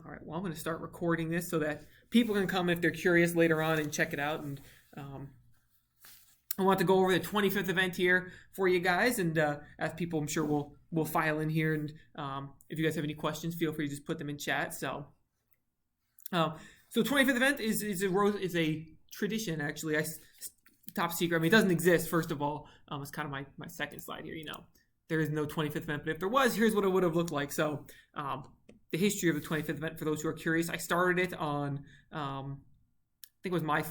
All right, well, I'm going to start recording this so that people can come if they're curious later on and check it out. And I want to go over the 25th event here for you guys, and as people, I'm sure we'll file in here. And if you guys have any questions, feel free to just put them in chat. So 25th event is a tradition, actually. Top secret. I mean, it doesn't exist. First of all, it's kind of my second slide here. There is no 25th event, but if there was, here's what it would have looked like. So the history of the 25th event, for those who are curious, I started it on, I think it was my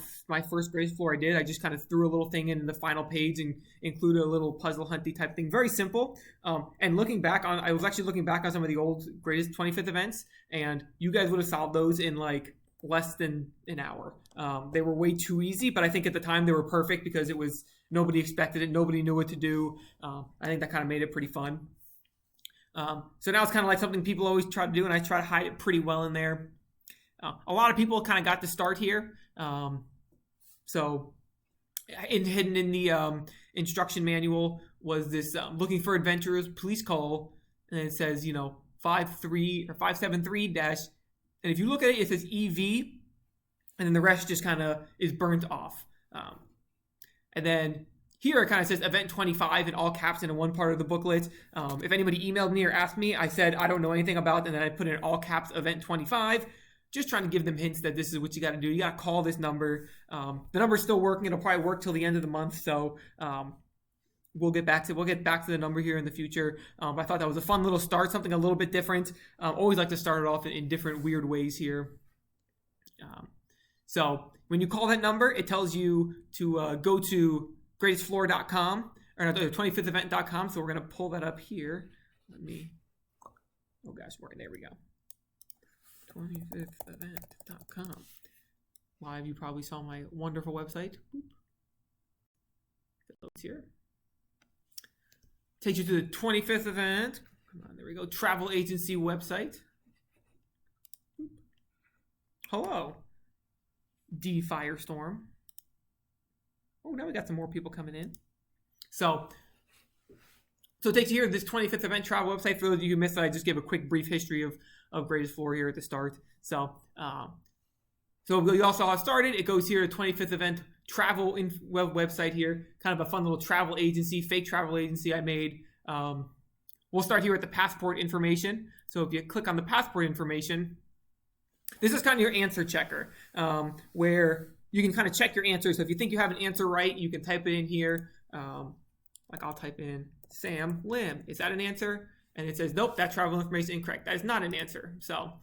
first Grays floor I did. I just kind of threw a little thing in the final page and included a little puzzle hunty type thing. Very simple. And I was actually looking back on some of the old greatest 25th events, and you guys would have solved those in like less than an hour. They were way too easy, but I think at the time they were perfect because nobody expected it. Nobody knew what to do. I think that kind of made it pretty fun. So now it's kind of like something people always try to do, and I try to hide it pretty well in there. A lot of people kind of got to start here. So hidden in the instruction manual was this looking for adventurers, police call, and it says, 573 dash, and if you look at it, it says EV, and then the rest just kind of is burnt off. And then here it kind of says event 25 in all caps in one part of the booklet. If anybody emailed me or asked me, I said I don't know anything about it, and then I put in all caps event 25, just trying to give them hints that this is what you got to do. You got to call this number. The number's still working. It'll probably work till the end of the month, so we'll get back to the number here in the future. But I thought that was a fun little start, something a little bit different. Always like to start it off in different weird ways here. So when you call that number, it tells you to go to greatestfloor.com or 25thevent.com. So we're going to pull that up here. There we go. 25thevent.com. A lot of you probably saw my wonderful website. It's here. Takes you to the 25th event. Come on, there we go. Travel agency website. Hello. D Firestorm. Oh, now we got some more people coming in. So it takes you here to this 25th event travel website. For those of you who missed it, I just gave a quick brief history of Greatest Floor here at the start. So you also saw how it started. It goes here to 25th event travel website here. Kind of a fun little travel agency, fake travel agency I made. We'll start here at the passport information. So if you click on the passport information, this is kind of your answer checker, where you can kind of check your answers. So if you think you have an answer right, you can type it in here. Like I'll type in Sam Lim. Is that an answer? And it says, nope, that travel information is incorrect. That is not an answer. So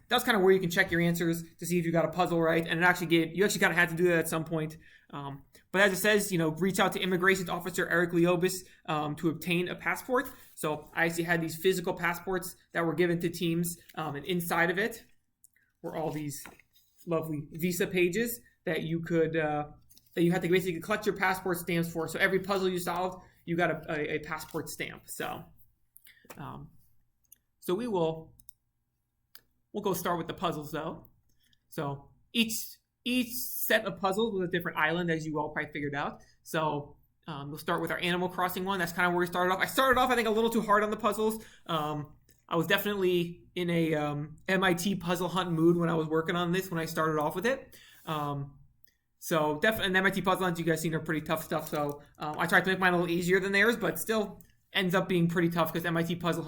that's kind of where you can check your answers to see if you got a puzzle right. And you actually kind of had to do that at some point. But as it says, reach out to Immigration Officer Eric Leobis to obtain a passport. So I actually had these physical passports that were given to teams, and inside of it were all these lovely visa pages that you could that you had to basically collect your passport stamps for. So every puzzle you solved, you got a passport stamp. So we'll go start with the puzzles though. So each set of puzzles was a different island, as you all probably figured out. So we'll start with our Animal Crossing one. That's kind of where we started off. I started off, I think, a little too hard on the puzzles. I was definitely in a MIT puzzle hunt mood when I was working on this when I started off with it. So definitely, MIT puzzle hunts you guys seen are pretty tough stuff. So I tried to make mine a little easier than theirs, but still ends up being pretty tough because MIT puzzles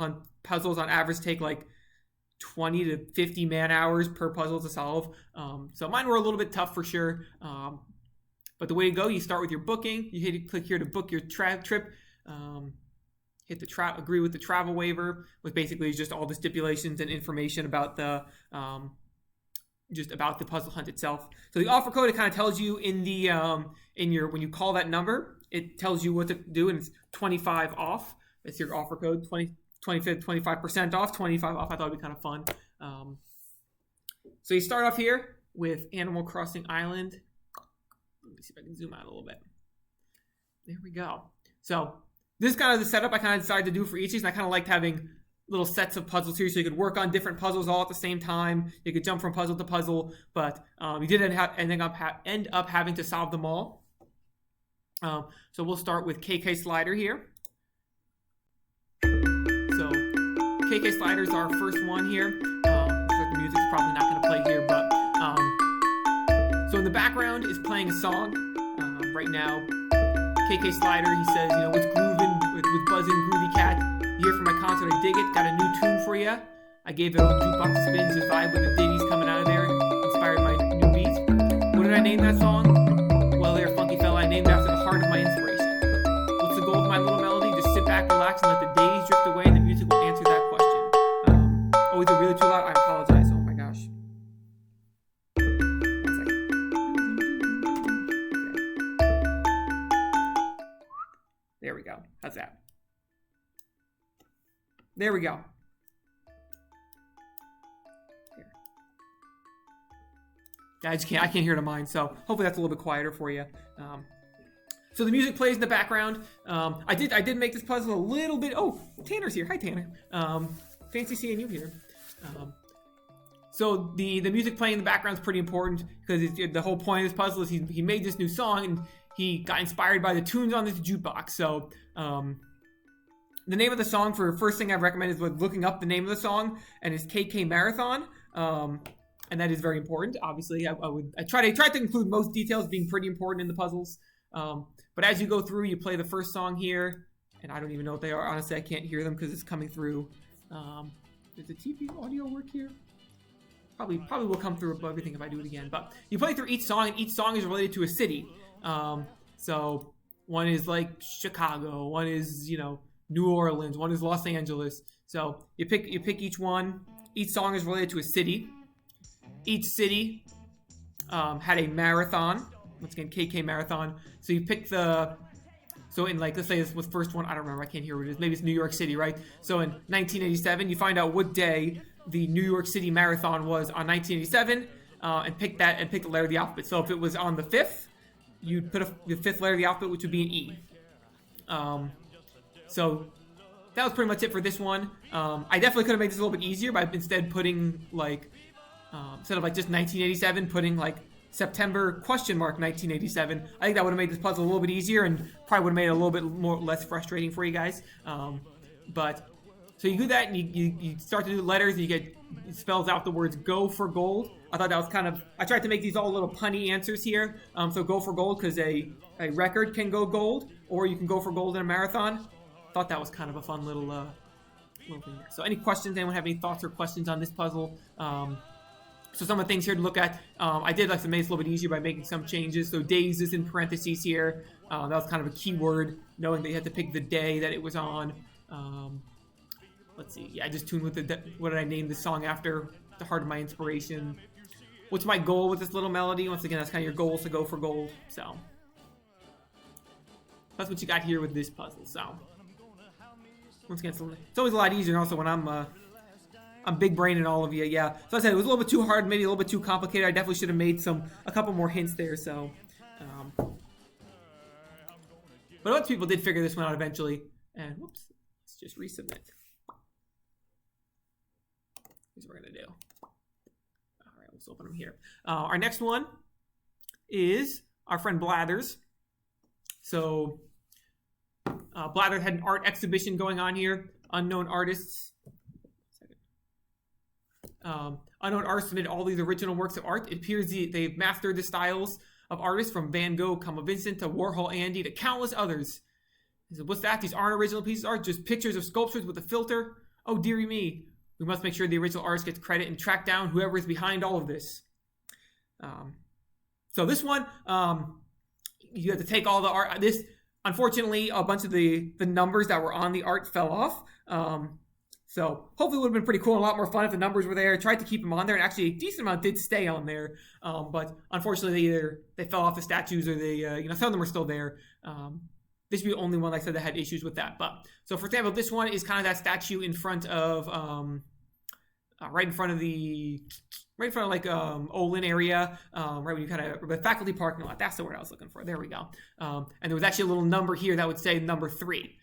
on average take like 20 to 50 man hours per puzzle to solve. So mine were a little bit tough for sure. But the way to go, you start with your booking. You click here to book your trip. Hit the agree with the travel waiver, which basically is just all the stipulations and information about the puzzle hunt itself. So the offer code, it kind of tells you in when you call that number, it tells you what to do, and it's 25 off. That's your offer code, 25% off, 25 off. I thought it'd be kind of fun. So you start off here with Animal Crossing Island. Let me see if I can zoom out a little bit. There we go. So this is kind of the setup I kind of decided to do for each of these, and I kind of liked having little sets of puzzles here, so you could work on different puzzles all at the same time. You could jump from puzzle to puzzle, but you did end up having to solve them all. So we'll start with KK Slider here. So KK Slider is our first one here. Looks like the music's probably not going to play here, but so in the background is playing a song right now. KK Slider, he says, what's grooving with buzzing groovy cat? You hear from my concert, I dig it. Got a new tune for ya. I gave it a jukebox to spin, just vibe with the ditties coming out of there. Inspired by new beats. What did I name that song? Well, there, funky fella, I named it after the heart of my inspiration. What's the goal of my little melody? Just sit back, relax, and let the days drift away, and the music will answer that question. Is it really too loud? I apologize. Oh my gosh. One second. There we go. How's that? There we go. Yeah, I can't hear it on mine, so hopefully that's a little bit quieter for you. So the music plays in the background. I did make this puzzle a little bit. Oh, Tanner's here. Hi, Tanner. Fancy seeing you here. So the music playing in the background is pretty important because the whole point of this puzzle is he made this new song and he got inspired by the tunes on this jukebox. So the name of the song for first thing I recommend is looking up the name of the song, and it's KK Marathon. And that is very important. Obviously, I try to include most details being pretty important in the puzzles. But as you go through, you play the first song here, and I don't even know what they are. Honestly, I can't hear them because it's coming through. Does the TV audio work here? Probably will come through above everything if I do it again. But you play through each song, and each song is related to a city. So one is like Chicago, one is New Orleans, one is Los Angeles. So you pick each one. Each song is related to a city. Each city had a marathon. Once again, KK Marathon. So you pick so in let's say this was first one, I don't remember, I can't hear what it is. Maybe it's New York City, right? So in 1987, you find out what day the New York City Marathon was on 1987, and pick that and pick the letter of the alphabet. So if it was on the 5th, you'd put the 5th letter of the alphabet, which would be an E. So that was pretty much it for this one. I definitely could have made this a little bit easier by instead putting instead of just 1987, putting September $1987. I think that would have made this puzzle a little bit easier and probably would have made it a little bit less frustrating for you guys. But so you do that and you start to do letters and it spells out the words "go for gold." I thought that was I tried to make these all little punny answers here. So go for gold because a record can go gold, or you can go for gold in a marathon. Thought that was kind of a fun little thing there. So any questions? Anyone have any thoughts or questions on this puzzle? So some of the things here to look at, I did like to make it a little bit easier by making some changes. So days is in parentheses here. That was kind of a keyword, knowing that you had to pick the day that it was on. Let's see. Yeah, I just tuned with what did I name the song after? The heart of my inspiration. What's my goal with this little melody? Once again, that's kind of your goal, to go for gold. So that's what you got here with this puzzle. So once again, it's always a lot easier. And also when I'm big brain and all of you, yeah. So I said it was a little bit too hard, maybe a little bit too complicated. I definitely should have made a couple more hints there. So, but once people did figure this one out eventually, and whoops, let's just resubmit. Here's what we're gonna do. All right, let's open them here. Our next one is our friend Blathers. So, Blathers had an art exhibition going on here. Unknown artists. Unknown artists submitted all these original works of art. It appears they've mastered the styles of artists from Van Gogh, Como Vincent, to Warhol Andy, to countless others. He said, what's that? These aren't original pieces of art, just pictures of sculptures with a filter? Oh, dearie me. We must make sure the original artist gets credit and track down whoever is behind all of this. So this one, you have to take all the art. Unfortunately, a bunch of the numbers that were on the art fell off. So hopefully it would have been pretty cool and a lot more fun if the numbers were there. I tried to keep them on there, and actually a decent amount did stay on there. But unfortunately, they fell off the statues, or some of them are still there. This would be the only one, like I said, that had issues with that. But so, for example, this one is kind of that statue in front of, right in front of Olin area, right when you kind of the faculty parking lot. That's the word I was looking for. There we go. And there was actually a little number here that would say number 3.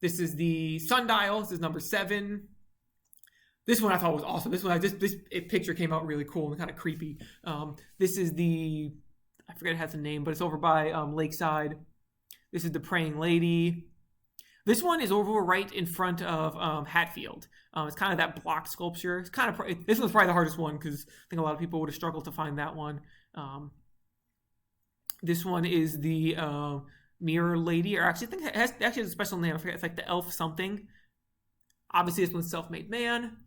This is the sundial. This is number 7. This one I thought was awesome. This one, this picture came out really cool and kind of creepy. This is I forget it has a name, but it's over by Lakeside. This is the Praying Lady. This one is over right in front of Hatfield. It's kind of that block sculpture. It's kind of this one's probably the hardest one because I think a lot of people would have struggled to find that one. This one is the Mirror Lady, or actually I think it has a special name. I forget. It's like the Elf something. Obviously, this one's Self-Made Man.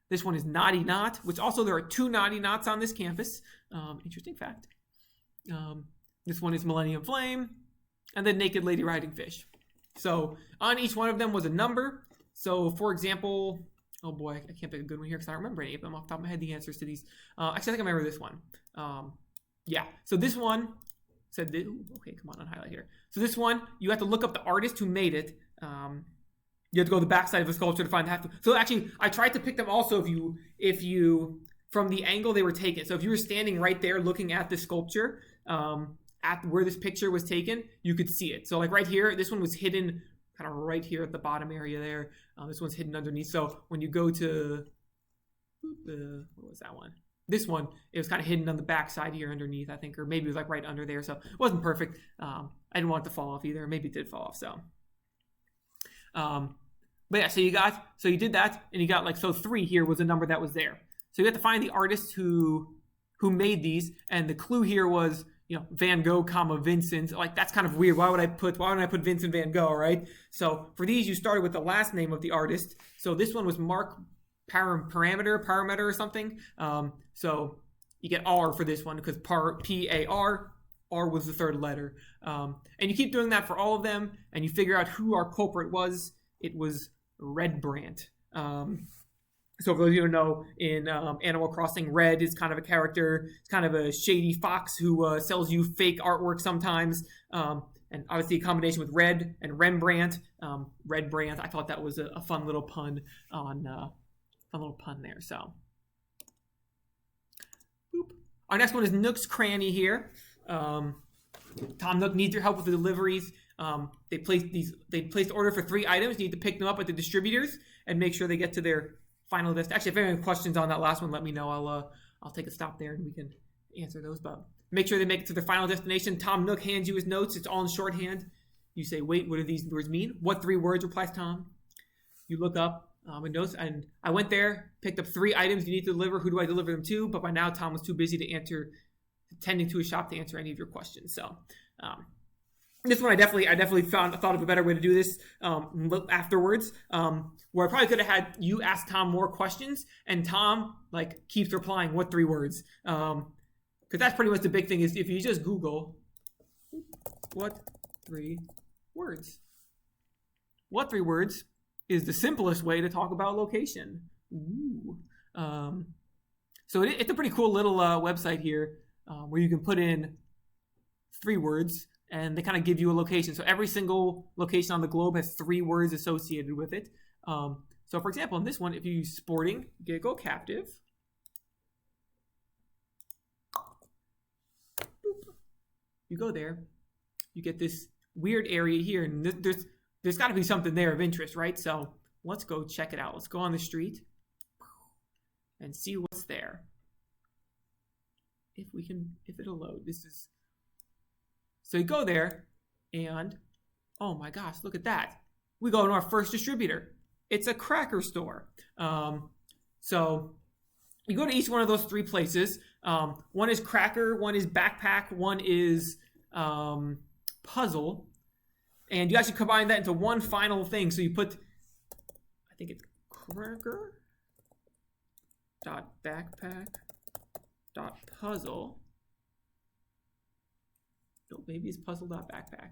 This one is Naughty Knot, which also there are 2 Naughty Knots on this campus. Interesting fact. This one is Millennium Flame, and then Naked Lady Riding Fish. So on each one of them was a number. So for example, oh boy, I can't pick a good one here because I don't remember any of them off the top of my head, the answers to these. Actually, I think I remember this one. Yeah, so this one said, okay, come on, highlight here. So this one, you have to look up the artist who made it. You have to go to the backside of the sculpture to find that. So actually, I tried to pick them also if you from the angle they were taken. So if you were standing right there looking at the sculpture, at where this picture was taken, you could see it. So like right here, this one was hidden kind of right here at the bottom area there. This one's hidden underneath. So when you go to what was that one? This one, it was kind of hidden on the back side here underneath, I think, or maybe it was like right under there. So it wasn't perfect. I didn't want it to fall off either. Maybe it did fall off. So, but yeah, so you did that, and you got like, so 3 here was a number that was there. So you have to find the artist who made these, and the clue here was, Van Gogh, Vincent. Like, that's kind of weird. Why would I put Vincent Van Gogh, right? So for these, you started with the last name of the artist. So this one was Mark Parameter or something. So you get R for this one because P-A-R, R was the 3rd letter. And you keep doing that for all of them, and you figure out who our culprit was. It was Redbrant. So for those of you who know, in Animal Crossing, Red is kind of a character. It's kind of a shady fox who sells you fake artwork sometimes. And obviously a combination with Red and Rembrandt. Redbrant, I thought that was a fun little pun there. So, boop. Our next one is Nook's Cranny here. Tom Nook needs your help with the deliveries. They placed order for 3 items. You need to pick them up at the distributors and make sure they get to their final list. Actually, if you have any questions on that last one, let me know. I'll take a stop there and we can answer those. But make sure they make it to their final destination. Tom Nook hands you his notes. It's all in shorthand. You say, "Wait, what do these words mean?" "What 3 words?" replies Tom. You look up in notes, and I went there, picked up 3 items you need to deliver. Who do I deliver them to? But by now, Tom was too busy tending to his shop to answer any of your questions. So, this one I definitely thought of a better way to do this afterwards, where I probably could have had you ask Tom more questions, and Tom keeps replying, "What 3 words?" Because that's pretty much the big thing is if you just Google what 3 words. What 3 words is the simplest way to talk about location. Ooh. So it's a pretty cool little website here where you can put in 3 words. And they kind of give you a location. So every single location on the globe has 3 words associated with it. So for example, in this one, if you use sporting, giggle, captive. Boop. You go there. You get this weird area here. And there's got to be something there of interest, right? So let's go check it out. Let's go on the street and see what's there. If it'll load. So you go there, and oh my gosh, look at that. We go to our first distributor. It's a cracker store. So you go to each one of those 3 places. One is cracker, one is backpack, one is puzzle. And you actually combine that into one final thing. So you put, I think it's cracker dot backpack dot puzzle. No, maybe it's puzzle.backpack.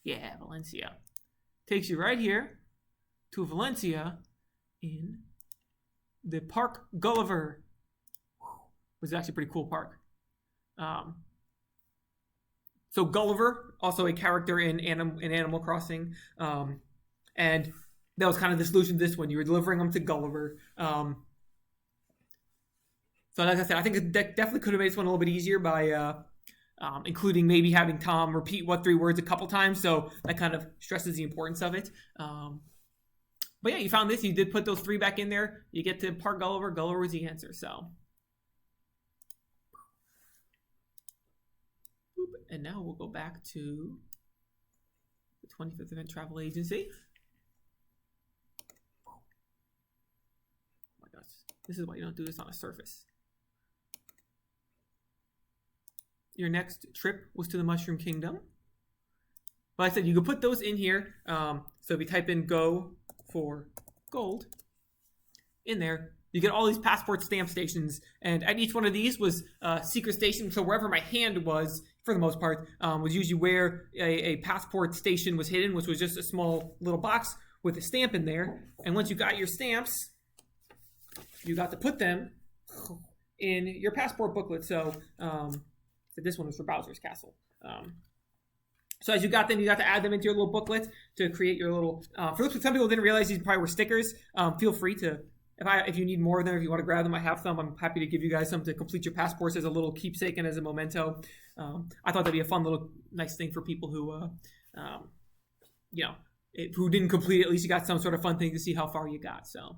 Yeah, Valencia. Takes you right here to Valencia in the Park Gulliver. Which is actually a pretty cool park. So Gulliver, also a character in Animal Crossing. And that was kind of the solution to this one. You were delivering them to Gulliver. So like I said, I think it definitely could have made this one a little bit easier by including maybe having Tom repeat what 3 words a couple times. So that kind of stresses the importance of it. But yeah, you found this. You did put those 3 back in there. You get to Park Gulliver. Gulliver was the answer. So, And now we'll go back to the 25th Event Travel Agency. Oh my gosh, this is why you don't do this on a Surface. Your next trip was to the Mushroom Kingdom. But I said you could put those in here. So if you type in go for gold in there, you get all these passport stamp stations, and at each one of these was a secret station. So wherever my hand was, for the most part, was usually where a passport station was hidden, which was just a small little box with a stamp in there. And once you got your stamps, you got to put them in your passport booklet. So this one was for Bowser's Castle. So as you got them, you got to add them into your little booklet to create your little. For some people didn't realize these probably were stickers. Feel free to. If you need more of them, if you want to grab them, I have some. I'm happy to give you guys some to complete your passports as a little keepsake and as a memento. I thought that'd be a fun little nice thing for people who, who didn't complete it. At least you got some sort of fun thing to see how far you got. So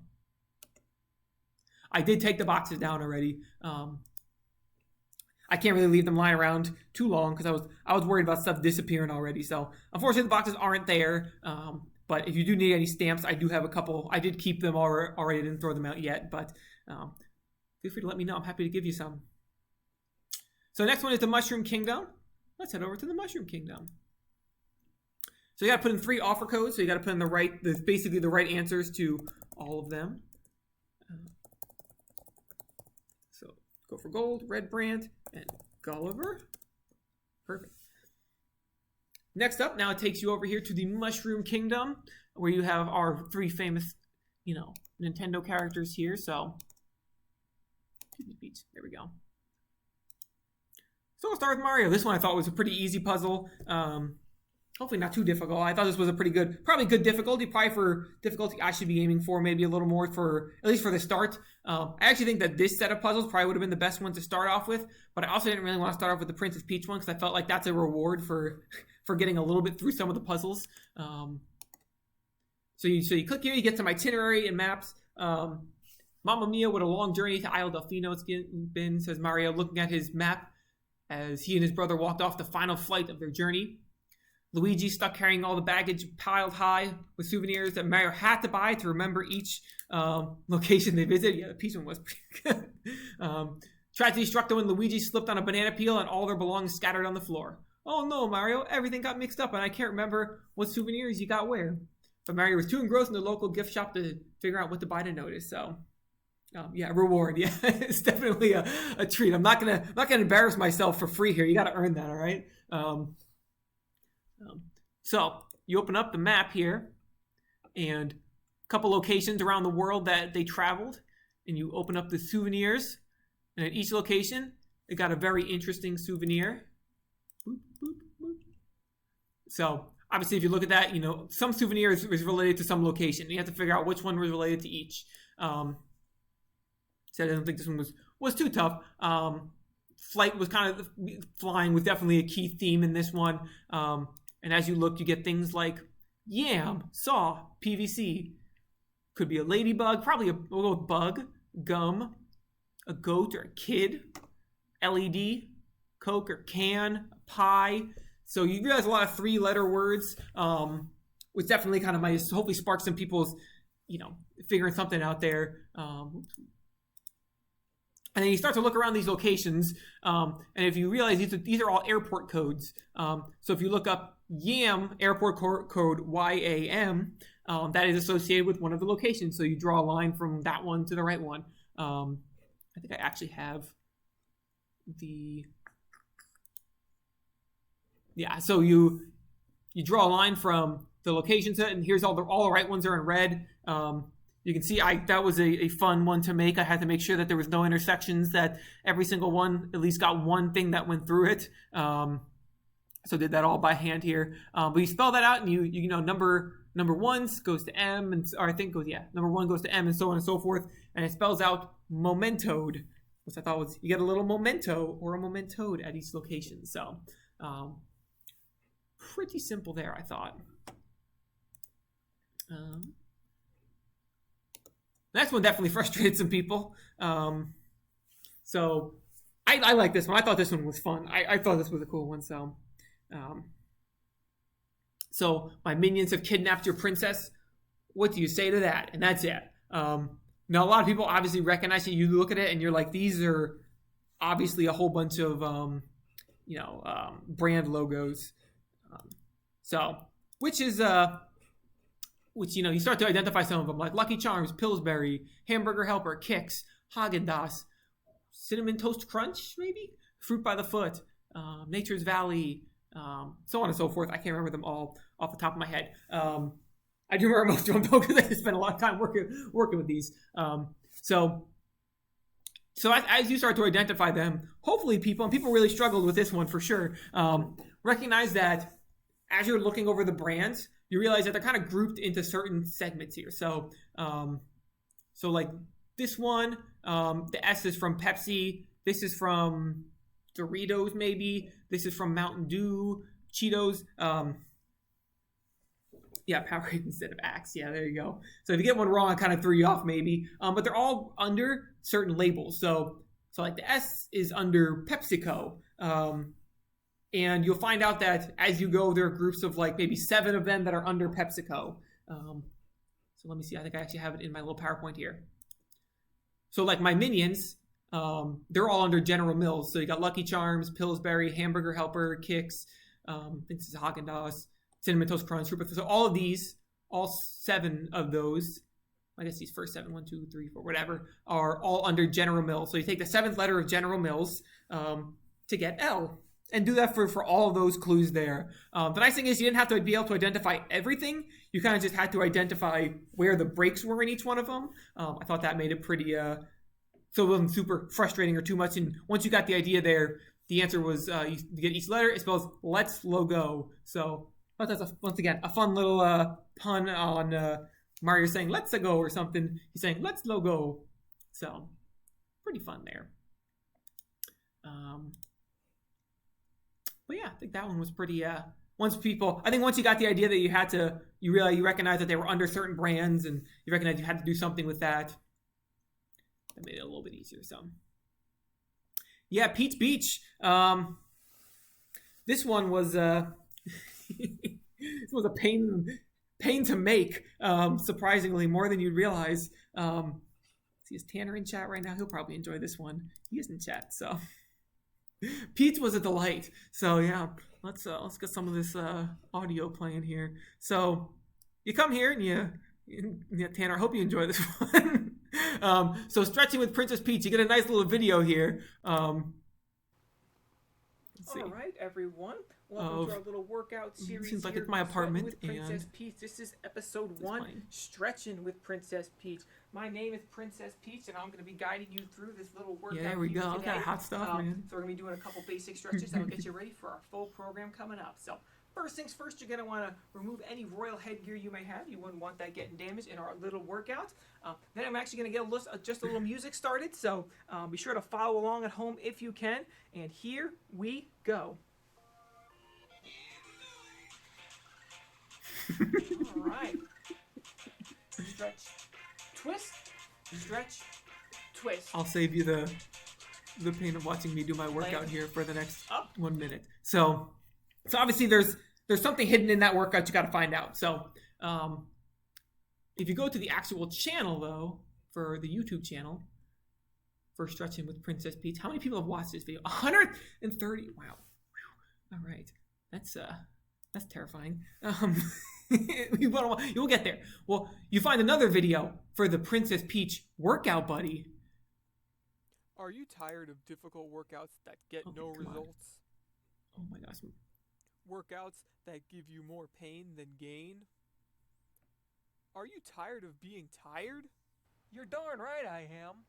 I did take the boxes down already. I can't really leave them lying around too long because I was worried about stuff disappearing already. So unfortunately, the boxes aren't there. But if you do need any stamps, I do have a couple. I did keep them already. I didn't throw them out yet, but feel free to let me know. I'm happy to give you some. So next one is the Mushroom Kingdom. Let's head over to the Mushroom Kingdom. So you got to put in 3 offer codes. So you got to put in basically the right answers to all of them. So go for gold, Red Brand, and Gulliver. Perfect. Next up, now it takes you over here to the Mushroom Kingdom, where you have our 3 famous, Nintendo characters here. So, there we go. So we'll start with Mario. This one I thought was a pretty easy puzzle. Hopefully not too difficult. I thought this was a probably good difficulty. Probably for difficulty I should be aiming for maybe a little more at least for the start. I actually think that this set of puzzles probably would have been the best one to start off with, but I also didn't really want to start off with the Princess Peach one because I felt like that's a reward for getting a little bit through some of the puzzles. So you click here, you get some itinerary and maps. Mamma Mia, what a long journey to Isle Delfino it's been, says Mario, looking at his map as he and his brother walked off the final flight of their journey. Luigi stuck carrying all the baggage piled high with souvenirs that Mario had to buy to remember each location they visited. Yeah, the Peach one was pretty good. Tragedy struck them when Luigi slipped on a banana peel and all their belongings scattered on the floor. Oh no, Mario, everything got mixed up and I can't remember what souvenirs you got where. But Mario was too engrossed in the local gift shop to figure out what to buy to notice. So, reward. Yeah, it's definitely a treat. I'm not gonna embarrass myself for free here. You got to earn that, all right? So you open up the map here and a couple locations around the world that they traveled, and you open up the souvenirs, and at each location they got a very interesting souvenir. Boop, boop, boop. So obviously if you look at that, some souvenirs is related to some location. You have to figure out which one was related to each. So I don't think this one was too tough. Flight was flying was definitely a key theme in this one. And as you look, you get things like yam, saw, PVC. Could be a ladybug, probably we'll go with bug, gum, a goat or a kid, LED, Coke or can, pie. So you realize a lot of 3-letter words, which definitely kind of might hopefully spark some people's, figuring something out there. And then you start to look around these locations, and if you realize these are all airport codes. So if you look up YAM, airport code YAM, that is associated with one of the locations. So you draw a line from that one to the right one. I think I actually have so you draw a line from the locations, and here's all the right ones are in red. You can see that was a fun one to make. I had to make sure that there was no intersections, that every single one at least got one thing that went through it. So did that all by hand here. But you spell that out, and you know number 1 goes to M, number 1 goes to M, and so on and so forth. And it spells out mementoed, which I thought was, you get a little memento or a mementoed at each location. So pretty simple there, I thought. Next one definitely frustrated some people. So I like this one. I thought this one was fun. I thought this was a cool one. So So my minions have kidnapped your princess. What do you say to that? And that's it. Now, a lot of people obviously recognize it. You look at it and you're like, these are obviously a whole bunch of, brand logos. Which you start to identify some of them, like Lucky Charms, Pillsbury, Hamburger Helper, Kix, Haagen-Dazs, Cinnamon Toast Crunch, maybe? Fruit by the Foot, Nature's Valley, so on and so forth. I can't remember them all off the top of my head. I do remember most of them though, because I spent a lot of time working with these. So as you start to identify them, hopefully people really struggled with this one for sure, recognize that as you're looking over the brands, you realize that they're kind of grouped into certain segments here. So like this one, the S is from Pepsi. This is from Doritos, maybe. This is from Mountain Dew, Cheetos. Powerade instead of Axe. Yeah, there you go. So if you get one wrong, I kind of threw you off maybe. But they're all under certain labels. So like the S is under PepsiCo. And you'll find out that as you go, there are groups of like maybe 7 of them that are under PepsiCo. So let me see. I think I actually have it in my little PowerPoint here. So like my minions, they're all under General Mills. So you got Lucky Charms, Pillsbury, Hamburger Helper, Kix, I think this is Haagen-Dazs, Cinnamon Toast Crunch, Fruit by the Foot. So all of these, all 7 of those, I guess these first 7, 1, 2, 3, 4, whatever, are all under General Mills. So you take the 7th letter of General Mills to get L. And do that for all of those clues there. The nice thing is you didn't have to be able to identify everything. You kind of just had to identify where the breaks were in each one of them. I thought that made it pretty, so it wasn't super frustrating or too much. And once you got the idea there, the answer was you get each letter. It spells Let's Logo. So that's once again a fun little pun on Mario saying Let's Go or something. He's saying Let's Logo. So pretty fun there. But yeah, I think that one was pretty. Once you got the idea that you recognize that they were under certain brands, and you recognize you had to do something with that. That made it a little bit easier. So, yeah, Pete's Beach. This one was this was a pain to make. Surprisingly, more than you'd realize. See, is Tanner in chat right now? He'll probably enjoy this one. He is in chat, so. Pete's was a delight. So yeah, let's get some of this audio playing here. So you come here and Tanner, I hope you enjoy this one. So stretching with Princess Peach, you get a nice little video here. Let's see. All right, everyone. Welcome to our little workout series. Seems like it's my apartment. With Princess Peach. This is episode 1, Stretching with Princess Peach. My name is Princess Peach, and I'm going to be guiding you through this little workout. Yeah, there we go. Today. Got hot stuff, man. So we're going to be doing a couple basic stretches that'll get you ready for our full program coming up. So first things first, you're going to want to remove any royal headgear you may have. You wouldn't want that getting damaged in our little workout. Then I'm actually going to get just a little music started. So be sure to follow along at home if you can. And here we go. All right. Stretch, twist, stretch, twist. I'll save you the pain of watching me do my workout here for the next 1 minute. So obviously there's something hidden in that workout you got to find out. So if you go to the actual channel though, for the YouTube channel for Stretching with Princess Peach, how many people have watched this video? 130. Wow. All right. That's terrifying. You'll get there. Well, you find another video for the Princess Peach workout buddy. Are you tired of difficult workouts that get no results? Oh my gosh. Workouts that give you more pain than gain? Are you tired of being tired? You're darn right I am.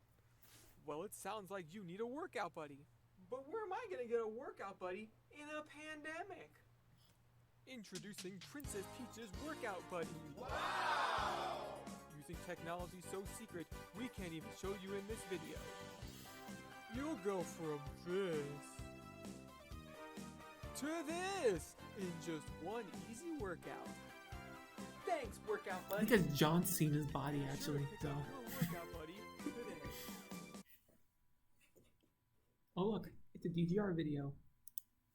Well, it sounds like you need a workout buddy. But where am I going to get a workout buddy in a pandemic? Introducing Princess Peach's Workout Buddy. Wow! Using technology so secret, we can't even show you in this video. You'll go from this to this in just one easy workout. Thanks, Workout I Buddy. think that's John Cena's body, actually. So. Your workout buddy today. Oh, look. It's a DGR video.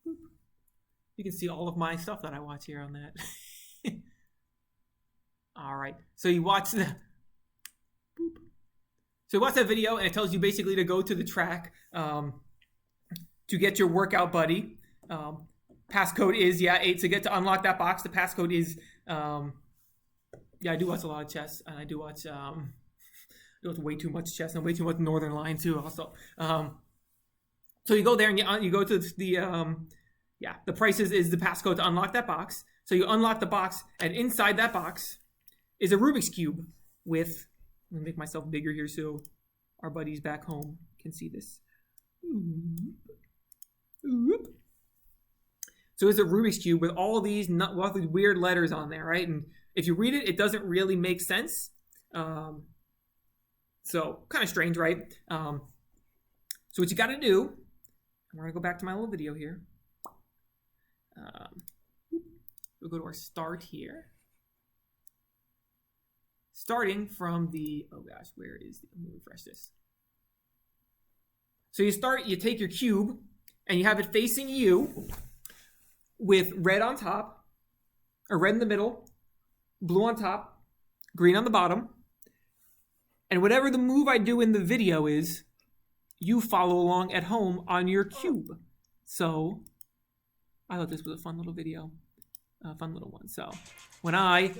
Boop. You can see all of my stuff that I watch here on that. All right. So you watch the. Boop. So you watch that video, and it tells you basically to go to the track to get your workout buddy. Passcode is 8 to get to unlock that box. The passcode is I do watch a lot of chess, and I do watch way too much chess and way too much Northern Line too. Also, so you go there and you go to the price is the passcode to unlock that box. So you unlock the box, and inside that box is a Rubik's Cube with. I'm gonna make myself bigger here so our buddies back home can see this. So it's a Rubik's Cube with all these weird letters on there, right? And if you read it, it doesn't really make sense. So kind of strange, right? So what you got to do, we're gonna go back to my little video here. We'll go to our start here. Starting from the, where is let me refresh this. So you take your cube and you have it facing you with red on top, or red in the middle, blue on top, green on the bottom. And whatever the move I do in the video is, you follow along at home on your cube. So I thought this was a fun little video, a fun little one. So when I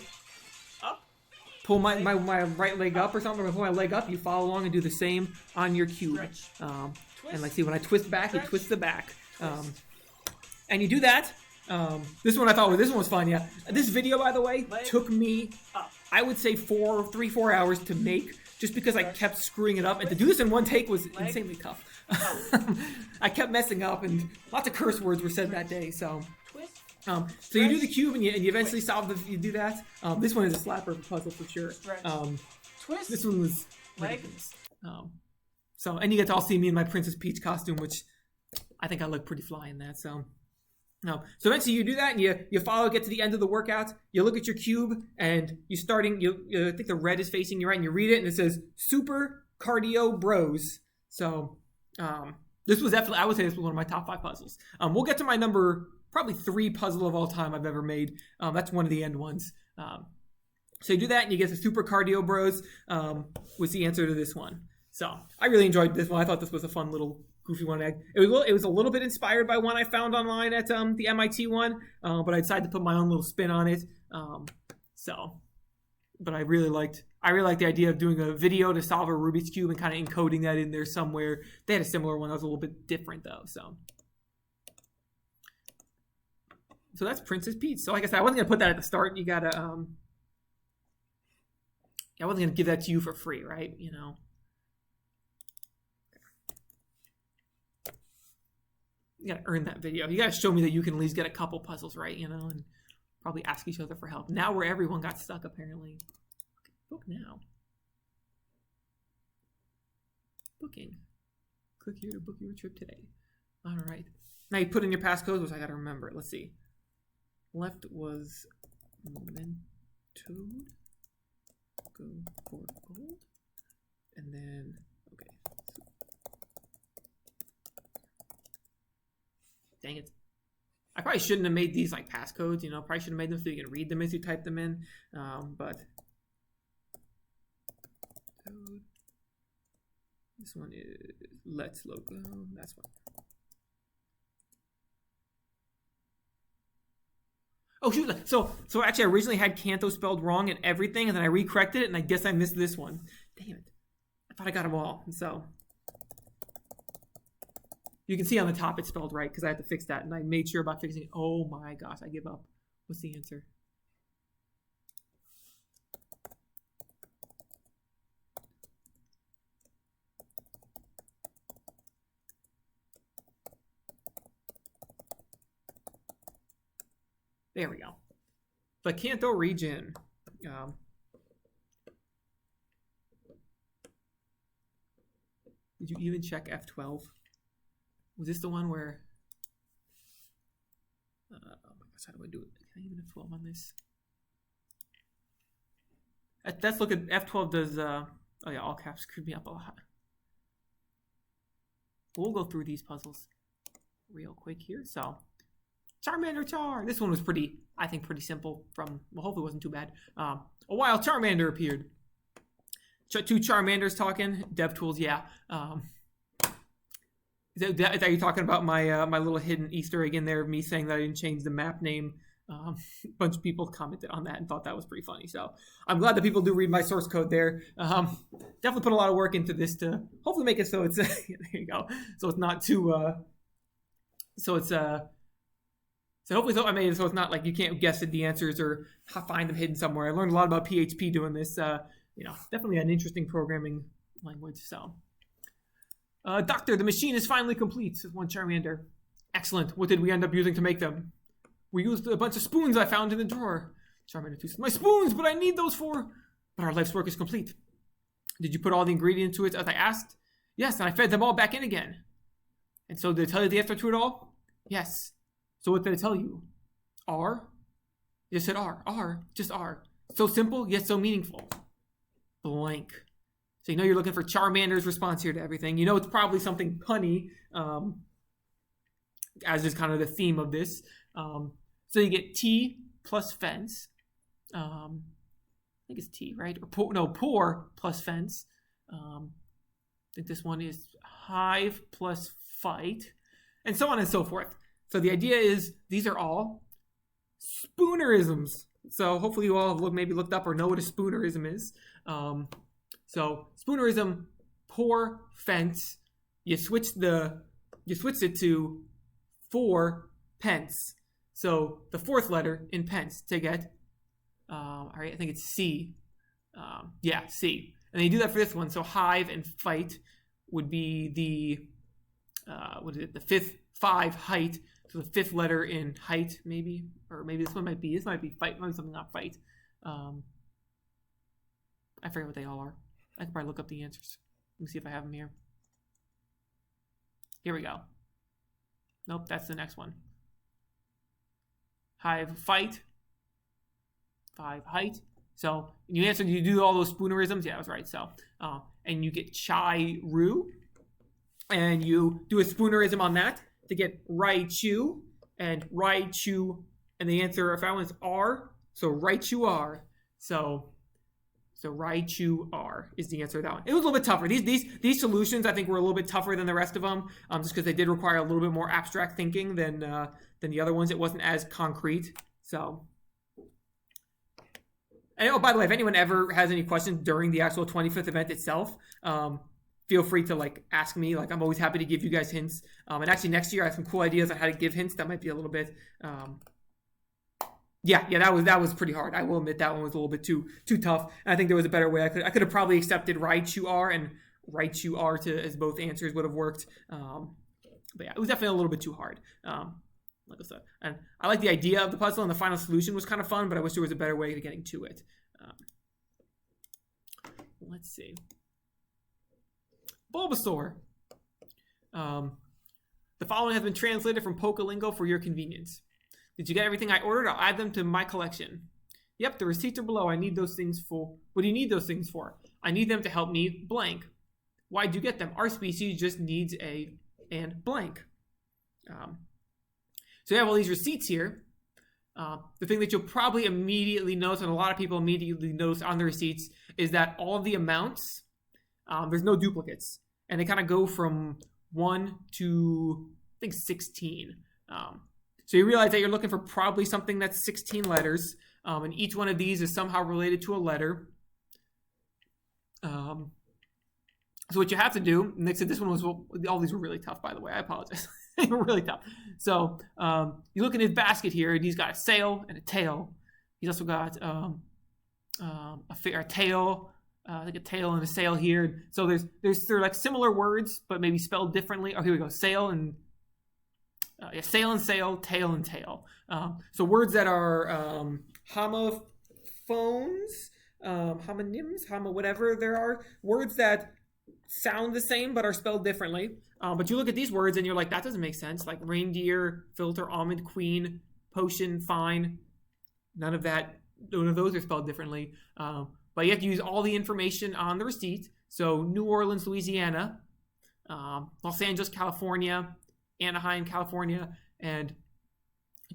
pull my right leg up or something, or pull my leg up, you follow along and do the same on your cube. And like, see, when I twist back, you twist the back. And you do that. This one was fun, yeah. This video, by the way, took me, I would say 3-4 hours to make, just because I kept screwing it up. And to do this in one take was insanely tough. I kept messing up, and lots of curse words were said that day, so... so you do the cube and you eventually you do that. This one is a slapper of a puzzle for sure. This one was ridiculous. And you get to all see me in my Princess Peach costume, which I think I look pretty fly in that. So eventually you do that and you follow, get to the end of the workout. You look at your cube and I think the red is facing you right, and you read it and it says Super Cardio Bros. So this was definitely, I would say this was one of my top 5 puzzles. We'll get to my number. Probably 3 puzzle of all time I've ever made. That's one of the end ones. So you do that and you get the Super Cardio Bros was the answer to this one. So I really enjoyed this one. I thought this was a fun little goofy one. It was a little bit inspired by one I found online at the MIT one, but I decided to put my own little spin on it. But I really liked the idea of doing a video to solve a Rubik's Cube and kind of encoding that in there somewhere. They had a similar one that was a little bit different though. So that's Princess Peach. So like I said, I wasn't going to put that at the start. You got to, I wasn't going to give that to you for free, right? You know. You got to earn that video. You got to show me that you can at least get a couple puzzles right, you know, and probably ask each other for help. Now where everyone got stuck, apparently. Book now. Booking. Click here to book your trip today. All right. Now you put in your passcode, which I got to remember. Let's see. Left was Mentoad. Go for gold. And then, okay. Dang it. I probably shouldn't have made these like passcodes, you know. Probably should have made them so you can read them as you type them in. But this one is Let's Logo. That's one. Oh shoot! So actually, I originally had Kanto spelled wrong and everything, and then I recorrected it, and I guess I missed this one. Damn it! I thought I got them all. So you can see on the top it's spelled right because I had to fix that, and I made sure about fixing it. Oh my gosh! I give up. What's the answer? There we go. The Kanto region. Did you even check F12? Was this the one where... oh my gosh, how do I do it? Can I even F12 on this? Let's look at F12 does... oh yeah, all caps screwed me up a lot. We'll go through these puzzles real quick here. So Charmander Char. This one was I think pretty simple well, hopefully it wasn't too bad. A wild Charmander appeared. Two Charmanders talking. DevTools, yeah. Are you talking about my my little hidden Easter egg in there of me saying that I didn't change the map name? A bunch of people commented on that and thought that was pretty funny. So I'm glad that people do read my source code there. Definitely put a lot of work into this to hopefully make it so it's there you go. So it's not too so hopefully I made it so it's not like you can't guess the answers or find them hidden somewhere. I learned a lot about PHP doing this. Definitely an interesting programming language. So, Doctor, the machine is finally complete, says one Charmander. Excellent. What did we end up using to make them? We used a bunch of spoons I found in the drawer. Charmander 2 says, my spoons, but I need those but our life's work is complete. Did you put all the ingredients to it as I asked? Yes, and I fed them all back in again. And so did it tell you the answer to it all? Yes. So what did it tell you? R? It said R. R. Just R. So simple, yet so meaningful. Blank. So you know you're looking for Charmander's response here to everything. You know it's probably something punny, as is kind of the theme of this. So you get T plus fence. I think it's T, right? Or poor plus fence. I think this one is hive plus fight, and so on and so forth. So the idea is these are all spoonerisms. So hopefully you all have maybe looked up or know what a spoonerism is. So spoonerism, poor fence. You switched it to 4 pence. So the fourth letter in pence to get, all right, I think it's C. C. And you do that for this one. So hive and fight would be the the fifth 5 height. So the fifth letter in height, maybe, or maybe this might be fight, maybe something not fight. I forget what they all are. I can probably look up the answers. Let me see if I have them here. Here we go. Nope, that's the next one. Hive fight. 5 height. So you answered, you do all those spoonerisms. Yeah, I was right. So, and you get chai ru, and you do a spoonerism on that to get Raichu and Raichu, and the answer if I want is R. So Raichu R. So Raichu R is the answer to that one. It was a little bit tougher. These solutions I think were a little bit tougher than the rest of them, just because they did require a little bit more abstract thinking than the other ones. It wasn't as concrete. So, and oh, by the way, if anyone ever has any questions during the actual 25th event itself, feel free to ask me. I'm always happy to give you guys hints. And actually next year I have some cool ideas on how to give hints. That might be a little bit. That was pretty hard. I will admit that one was a little bit too tough. And I think there was a better way. I could have probably accepted Raichu R and Raichu R as both answers would have worked. But yeah, it was definitely a little bit too hard. Like I said, and I like the idea of the puzzle, and the final solution was kind of fun, but I wish there was a better way of getting to it. Let's see. Bulbasaur. The following has been translated from Pokelingo for your convenience. Did you get everything I ordered? I'll add them to my collection. Yep, the receipts are below. I need those things for... What do you need those things for? I need them to help me blank. Why'd you get them? Our species just needs a and blank. So you have all these receipts here. The thing that you'll probably immediately notice, and a lot of people immediately notice on the receipts, is that all of the amounts, there's no duplicates. And they kind of go from 1 to, I think, 16. So you realize that you're looking for probably something that's 16 letters. And each one of these is somehow related to a letter. So what you have to do, Nick said this one was, all these were really tough, by the way. I apologize. They were really tough. So you look in his basket here, and he's got a sail and a tail. He's also got a tail, like a tail and a sail here. So they're like similar words, but maybe spelled differently. Oh, here we go. Sail and sail, tail and tail. So words that are homophones, homonyms, whatever there are, words that sound the same but are spelled differently. But you look at these words and you're like, that doesn't make sense. Like reindeer, filter, almond, queen, potion, fine. None of those are spelled differently. But you have to use all the information on the receipt. So New Orleans, Louisiana, Los Angeles, California, Anaheim, California, and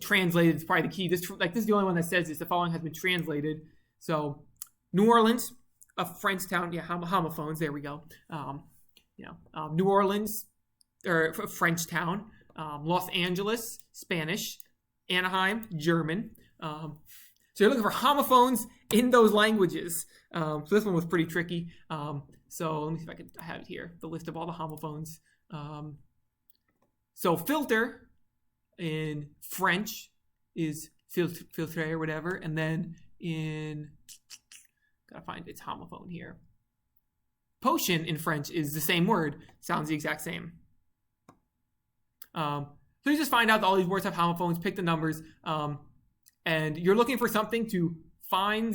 translated is probably the key. This is the only one that says this. The following has been translated. So New Orleans, a French town. Yeah, homophones. There we go. New Orleans, or French town. Los Angeles, Spanish. Anaheim, German. So you're looking for homophones in those languages. So this one was pretty tricky. So let me see if I have it here. The list of all the homophones. So filter in French is filtre or whatever. And then gotta find its homophone here. Potion in French is the same word. Sounds the exact same. So you just find out that all these words have homophones, pick the numbers, and you're looking for something to find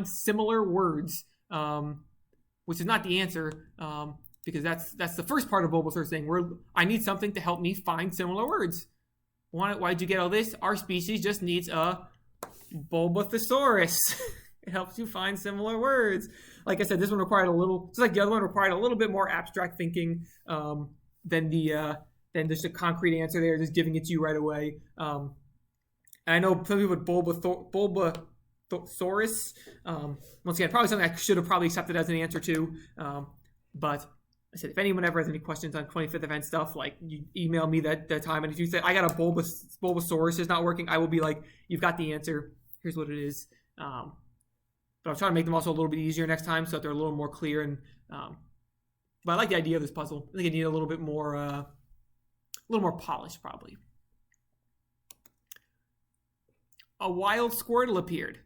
similar words, which is not the answer, because that's the first part of Bulbasaur saying, I need something to help me find similar words. Why'd you get all this? Our species just needs a Bulbasaurus. It helps you find similar words. Like I said, this one required just like the other one, required a little bit more abstract thinking than just a concrete answer there, just giving it to you right away. And I know some people with Bulbasaurus, once again, probably something I should have probably accepted as an answer to. But I said, if anyone ever has any questions on 25th event stuff, like, you email me that time. And if you say, I got a Bulbasaurus is not working, I will be like, you've got the answer. Here's what it is. But I'm trying to make them also a little bit easier next time so that they're a little more clear. And but I like the idea of this puzzle. I think I need a little bit more polished, probably. A wild Squirtle appeared.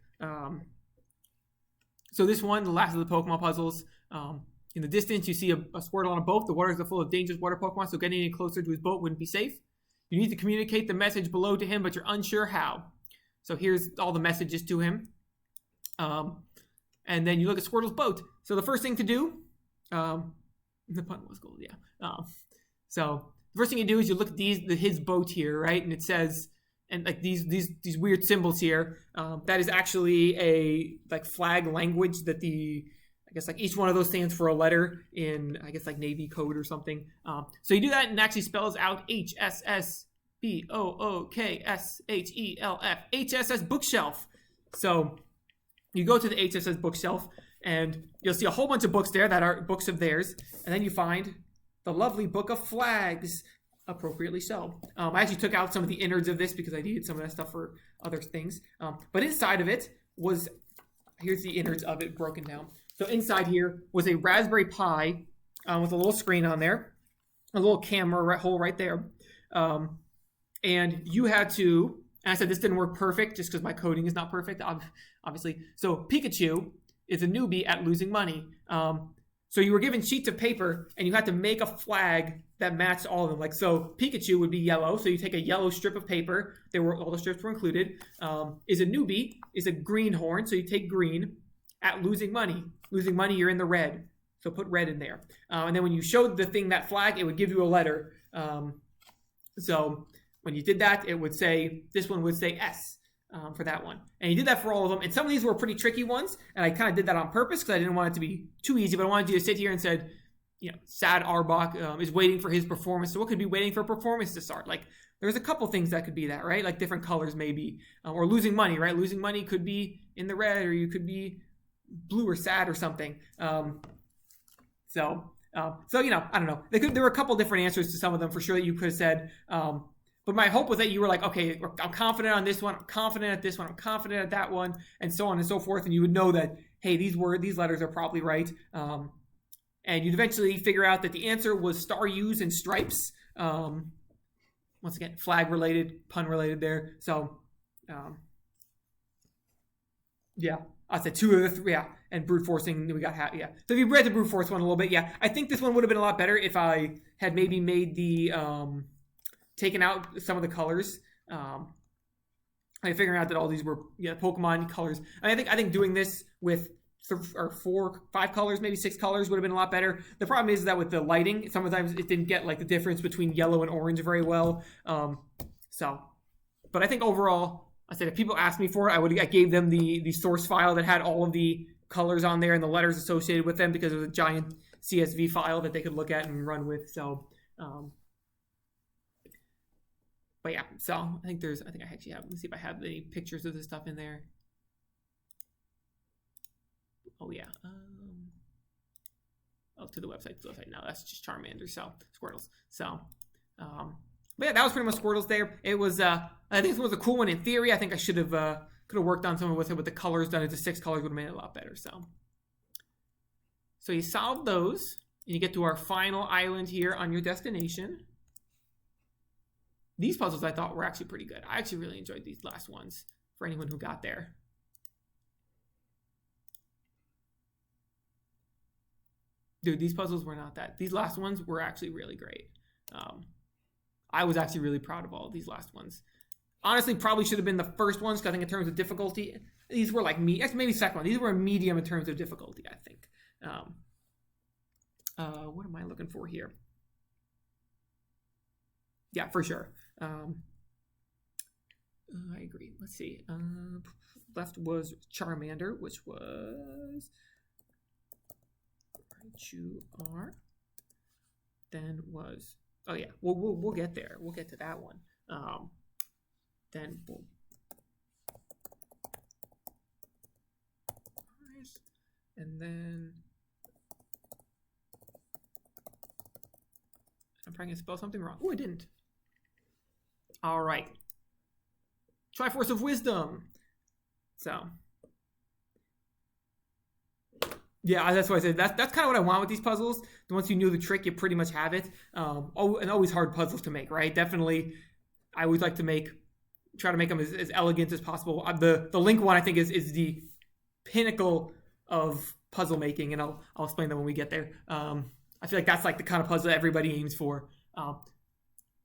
So this one, the last of the Pokemon puzzles. In the distance, you see a Squirtle on a boat. The waters are full of dangerous water Pokemon, so getting any closer to his boat wouldn't be safe. You need to communicate the message below to him, but you're unsure how. So here's all the messages to him. And then you look at Squirtle's boat. So the first thing to do, the pun was gold, yeah. So the first thing you do is you look at his boat here, right? And it says, and like these weird symbols here, that is actually a flag language that I guess each one of those stands for a letter in, I guess, Navy code or something. So you do that and it actually spells out HSSBOOKSHELF. HSS bookshelf. So you go to the HSS bookshelf and you'll see a whole bunch of books there that are books of theirs. And then you find the lovely book of flags, appropriately so. I actually took out some of the innards of this because I needed some of that stuff for other things. But inside of it here's the innards of it broken down. So inside here was a Raspberry Pi with a little screen on there, a little camera hole right there. And you had to, and I said this didn't work perfect just because my coding is not perfect, obviously. So Pikachu is a newbie at losing money. So you were given sheets of paper and you had to make a flag that matched all of them. So Pikachu would be yellow. So you take a yellow strip of paper. All the strips were included. Is a newbie is a greenhorn. So you take green. At losing money. Losing money, you're in the red. So put red in there. And then when you showed the thing that flag, it would give you a letter. So when you did that, it would say, this one would say S for that one. And you did that for all of them. And some of these were pretty tricky ones. And I kind of did that on purpose because I didn't want it to be too easy. But I wanted you to sit here and said, Sad Arbok is waiting for his performance. So what could be waiting for a performance to start? There's a couple things that could be that, right? Different colors maybe. Or losing money, right? Losing money could be in the red, or you could be blue or sad or something. So I don't know. There were a couple different answers to some of them for sure that you could have said. But my hope was that you were like, okay, I'm confident on this one. I'm confident at this one. I'm confident at that one, and so on and so forth. And you would know that, hey, these letters are probably right. And you'd eventually figure out that the answer was Staryus and stripes. Once again, flag related, pun related there. So, yeah. I said 2 of the 3, yeah, and brute forcing, we got yeah. So if you read the brute force one a little bit, yeah, I think this one would have been a lot better if I had maybe made the, taken out some of the colors. Figuring out that all these were, Pokemon colors. I think doing this with 4, 5 colors, maybe 6 colors would have been a lot better. The problem is that with the lighting, sometimes it didn't get the difference between yellow and orange very well. But I think overall, I said if people asked me for it, I gave them the source file that had all of the colors on there and the letters associated with them because it was a giant CSV file that they could look at and run with. So, But yeah, so I think I actually have, let's see if I have any pictures of this stuff in there. Oh yeah. To the website. No, that's just Charmander. So Squirtles. So, but yeah, that was pretty much Squirtles there. It was, I think this was a cool one in theory. I think I should have, could have worked on some with it with the colors done into 6 colors would have made it a lot better. So you solve those, and you get to our final island here on your destination. These puzzles I thought were actually pretty good. I actually really enjoyed these last ones for anyone who got there. Dude, these puzzles were not that. These last ones were actually really great. I was actually really proud of all of these last ones. Honestly, probably should have been the first ones, because I think in terms of difficulty, these were like maybe second one. These were medium in terms of difficulty, I think. What am I looking for here? Yeah, for sure. I agree. Let's see. Left was Charmander, which was you are. Then was we'll get there. We'll get to that one. Then we'll and then I'm probably gonna spell something wrong. Oh, I didn't. All right. Triforce of Wisdom. So. Yeah, that's what I said. That's kind of what I want with these puzzles. Once you knew the trick, you pretty much have it. And always hard puzzles to make, right? Definitely, I always like to try to make them as elegant as possible. The Link one, I think, is the pinnacle of puzzle making, and I'll explain that when we get there. I feel like that's like the kind of puzzle that everybody aims for.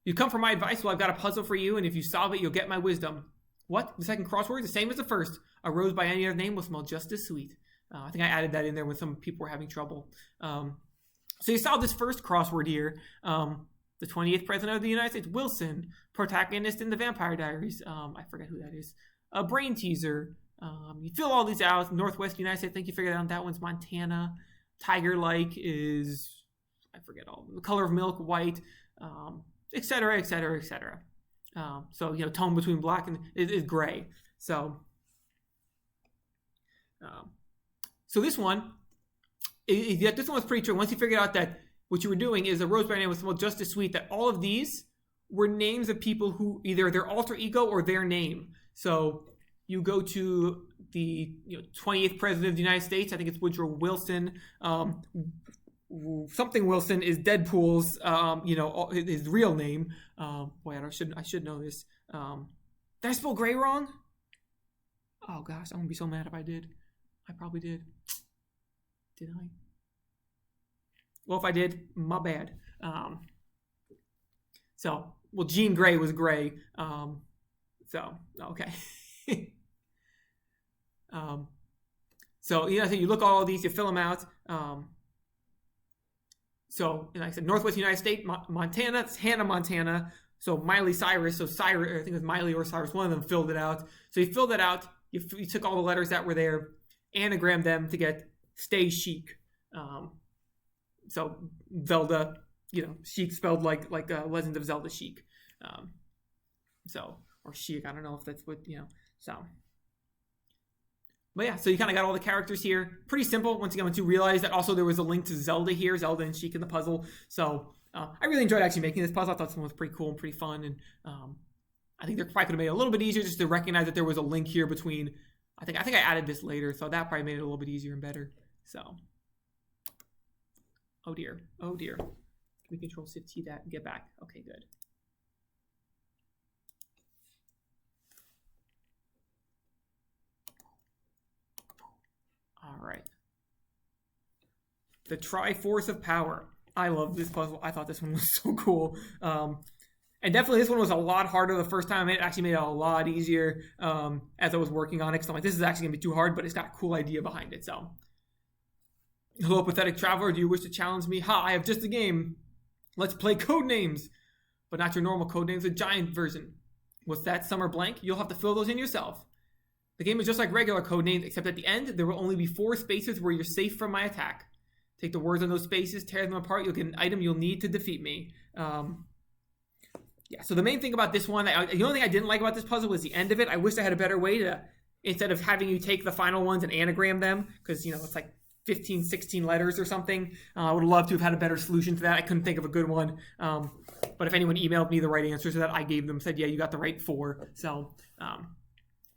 You come for my advice, well, I've got a puzzle for you, and if you solve it, you'll get my wisdom. What? The second crossword, the same as the first. A rose by any other name will smell just as sweet. I think I added that in there when some people were having trouble. So you solve this first crossword here. The 28th President of the United States, Wilson, protagonist in the Vampire Diaries. I forget who that is. A brain teaser. You fill all these out. Northwest United States, I think you figured out that one's Montana. Tiger-like is, I forget all. The color of milk, white, etc., etc., etc. So, tone between black and is gray. So this one, this one was pretty true. Once you figured out that what you were doing is a rose by name was just as sweet, that all of these were names of people who either their alter ego or their name. So you go to the 28th President of the United States. I think it's Woodrow Wilson. Something Wilson is Deadpool's, his real name. Boy, I should know this. Did I spell gray wrong? Oh gosh, I'm gonna be so mad if I did. I probably did. Did I? Well, if I did, my bad. Jean Grey was gray. Okay. So you look at all of these, you fill them out. Like I said, Northwest United States, Montana, it's Hannah, Montana. So Miley Cyrus, Cyrus, I think it was Miley or Cyrus, one of them filled it out. So you filled it out, you took all the letters that were there, anagrammed them to get Stay Chic. So Zelda, Chic spelled like Legend of Zelda Chic. Or Chic, I don't know if that's what, so. But yeah, so you kind of got all the characters here. Pretty simple. Once again, once you realize that also there was a link to Zelda here, Zelda and Sheik in the puzzle. So I really enjoyed actually making this puzzle. I thought this one was pretty cool and pretty fun. And I think they probably could have made it a little bit easier just to recognize that there was a link here between. I think I added this later, so that probably made it a little bit easier and better. So, oh dear. Can we Control-Shift-T that and get back? Okay, good. All right. The Triforce of Power. I love this puzzle. I thought this one was so cool. And definitely this one was a lot harder the first time. It actually made it a lot easier as I was working on it. So I'm like, this is actually going to be too hard, but it's got a cool idea behind it. So, hello, pathetic traveler. Do you wish to challenge me? Ha, I have just a game. Let's play Codenames. But not your normal Codenames, a giant version. What's that, Summer Blank? You'll have to fill those in yourself. The game is just like regular Codenames, except at the end, there will only be 4 spaces where you're safe from my attack. Take the words on those spaces, tear them apart, you'll get an item you'll need to defeat me. yeah, so the main thing about this one, the only thing I didn't like about this puzzle was the end of it. I wish I had a better way to, instead of having you take the final ones and anagram them, because, it's like 15, 16 letters or something. I would love to have had a better solution to that. I couldn't think of a good one. But if anyone emailed me the right answers to that, I gave them, said, yeah, you got the right 4. So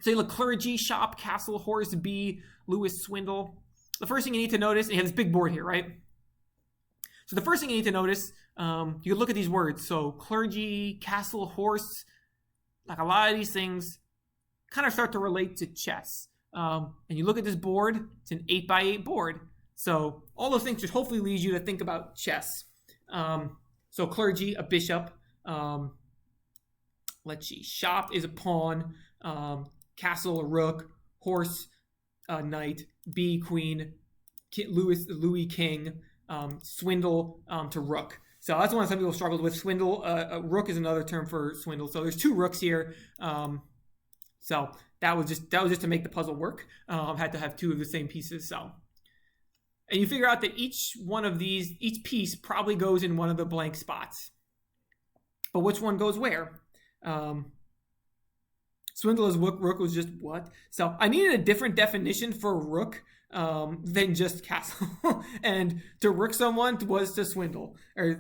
you look clergy, shop, castle, horse, bee, Lewis, swindle. The first thing you need to notice, and you have this big board here, right? So the first thing you need to notice, you look at these words. So clergy, castle, horse, like a lot of these things kind of start to relate to chess. And you look at this board, it's an 8x8 board. So all those things just hopefully lead you to think about chess. So clergy, a bishop. Let's see, shop is a pawn. Castle, a rook. Horse, a knight. Bee, queen. Louis, king. Swindle to rook. So that's one some people struggled with. Swindle, rook is another term for swindle. So there's 2 rooks here. So that was just to make the puzzle work. Had to have 2 of the same pieces. So, and you figure out that each piece probably goes in one of the blank spots. But which one goes where? Swindle is rook was just what? So I needed a different definition for rook than just castle. And to rook someone was to swindle.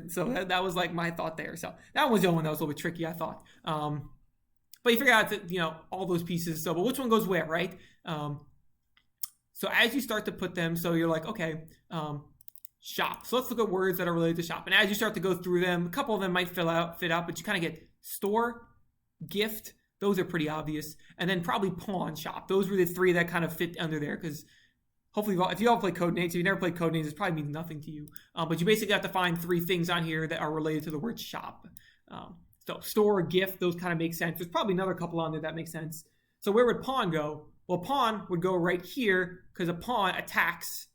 So that was like my thought there. So that was the only one that was a little bit tricky, I thought. But you figure out that, all those pieces. So, but which one goes where, right? So as you start to put them, so you're like, okay, shop. So let's look at words that are related to shop. And as you start to go through them, a couple of them might fit out, but you kind of get store, gift. Those are pretty obvious. And then probably pawn, shop. Those were the 3 that kind of fit under there, because hopefully, if you all play Codenames, if you never played Codenames, it probably means nothing to you. But you basically have to find 3 things on here that are related to the word shop. So store, gift, those kind of make sense. There's probably another couple on there that make sense. So where would pawn go? Well, pawn would go right here, because a pawn attacks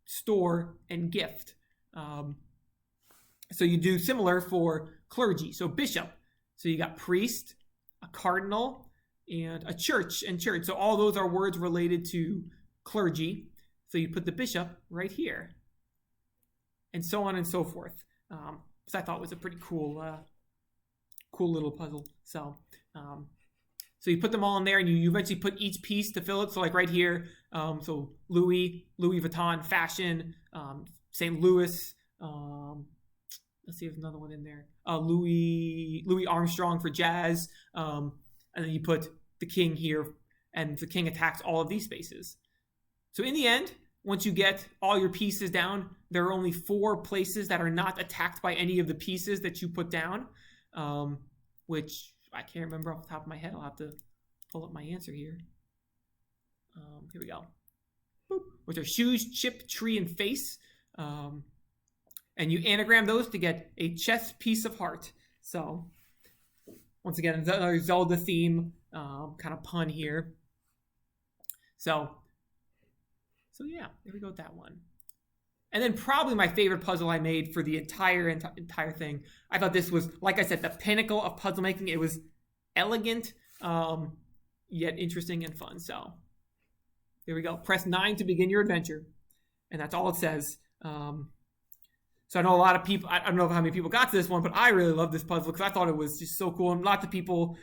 store and gift. So you do similar for clergy. So bishop. So you got priest, a cardinal, and a church and church. So all those are words related to clergy. So you put the bishop right here. And so on and so forth. So I thought it was a pretty cool little puzzle. So you put them all in there, and you eventually put each piece to fill it. So like right here, so Louis Vuitton, fashion, St. Louis. Let's see if there's another one in there. Louis Armstrong for jazz. And then you put the king here, and the king attacks all of these spaces. So in the end, once you get all your pieces down, there are only 4 places that are not attacked by any of the pieces that you put down, which I can't remember off the top of my head. I'll have to pull up my answer here. Here we go. Boop. Which are shoes, chip, tree, and face. And you anagram those to get a chess piece of heart. So once again, another Zelda theme kind of pun here. So yeah, there we go with that one. And then probably my favorite puzzle I made for the entire thing. I thought this was, like I said, the pinnacle of puzzle making. It was elegant, yet interesting and fun. So here we go. Press 9 to begin your adventure. And that's all it says. So I know a lot of people, I don't know how many people got to this one, but I really love this puzzle because I thought it was just so cool. And lots of people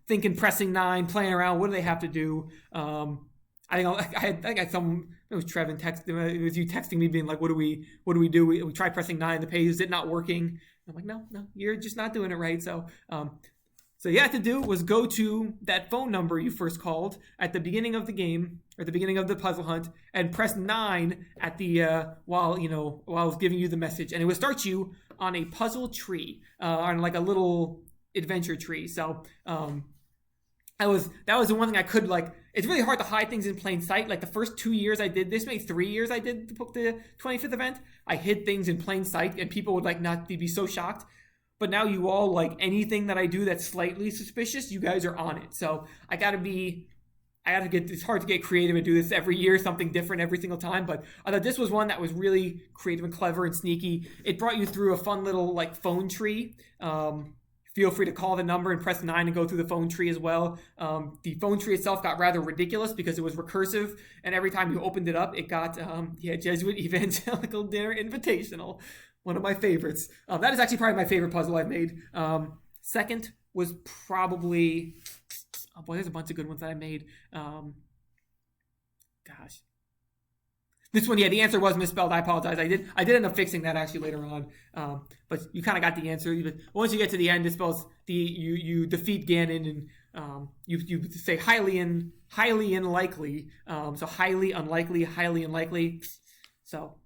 thinking pressing 9, playing around, what do they have to do? I think some, it was Trevin it was you texting me being like, what do we do? We tried pressing 9 the page, is it not working? I'm like, no, you're just not doing it right. So you had to do was go to that phone number you first called at the beginning of the game, or the beginning of the puzzle hunt, and press 9 at the while I was giving you the message, and it would start you on a puzzle tree, on like a little adventure tree. So that was the one thing I could like. It's really hard to hide things in plain sight. Like the first 2 years I did this, maybe 3 years I did the 25th event, I hid things in plain sight, and people would like not be so shocked. But now you all, like, anything that I do that's slightly suspicious, you guys are on it. So it's hard to get creative and do this every year, something different every single time. But I thought this was one that was really creative and clever and sneaky. It brought you through a fun little, like, phone tree. Feel free to call the number and press 9 and go through the phone tree as well. The phone tree itself got rather ridiculous because it was recursive. And every time you opened it up, it got, Jesuit Evangelical Dinner Invitational. One of my favorites. That is actually probably my favorite puzzle I've made. Second was probably, oh boy, there's a bunch of good ones that I made. Gosh. This one, yeah, the answer was misspelled. I apologize. I did end up fixing that actually later on. But you kind of got the answer. Once you get to the end, it spells you defeat Ganon, and you say highly unlikely. So highly unlikely. So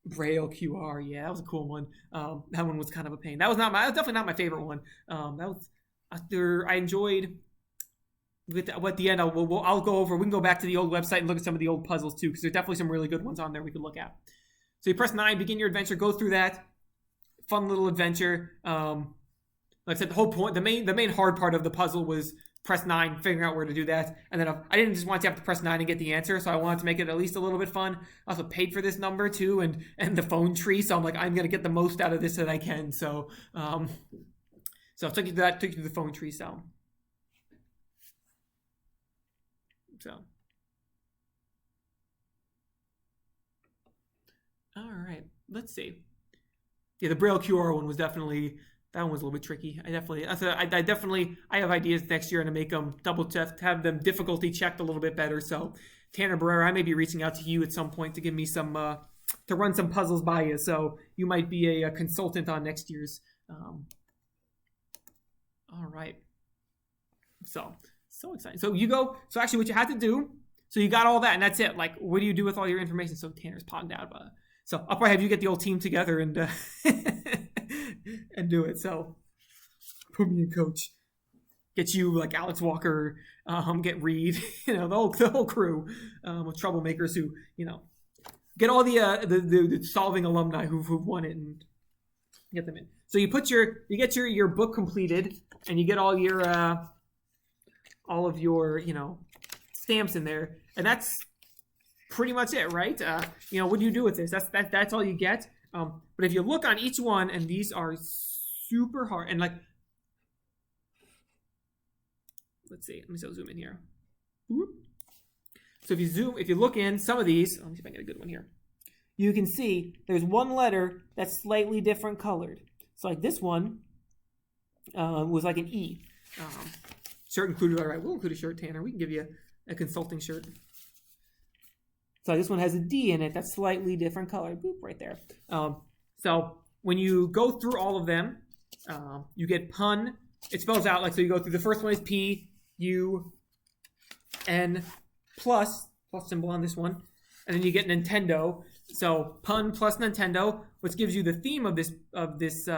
Braille QR, yeah, that was a cool one. That one was kind of a pain. That was definitely not my favorite one. That was after I enjoyed. At the end, I'll go over. We can go back to the old website and look at some of the old puzzles too, because there's definitely some really good ones on there we could look at. So you press 9, begin your adventure. Go through that fun little adventure. Like I said, the whole point, the main hard part of the puzzle was press 9, figuring out where to do that. And then I didn't just want to have to press 9 and get the answer, so I wanted to make it at least a little bit fun. I also paid for this number too, and the phone tree. So I'm like, I'm gonna get the most out of this that I can. So so I took you to the phone tree. So. All right, let's see. Yeah, the Braille QR one was definitely, that one was a little bit tricky. I have ideas next year to make them double check, have them difficulty checked a little bit better. So Tanner Barrera, I may be reaching out to you at some point to give me some, to run some puzzles by you. So you might be a consultant on next year's. All right. So exciting. So actually what you had to do, so you got all that and that's it. Like, what do you do with all your information? So Tanner's pogged out. So I'll probably have you get the old team together and and do it. So put me in coach. Get you like Alex Walker, get Reed, the whole crew with troublemakers who, get all the solving alumni who've won it and get them in. So you get your book completed and you get all of your stamps in there, and that's pretty much it, right? What do you do with this? That's all you get. But if you look on each one, and these are super hard, and like, let's see, let me zoom in here. So if you look in some of these, let me see if I get a good one here. You can see there's one letter that's slightly different colored. So like this one was like an E. Shirt included, all right, we'll include a shirt, Tanner. We can give you a consulting shirt. So this one has a D in it that's slightly different color. Boop, right there. So when you go through all of them, you get pun. It spells out like, so you go through, the first one is P, U, N, plus symbol on this one. And then you get Nintendo. So pun plus Nintendo, which gives you the theme of this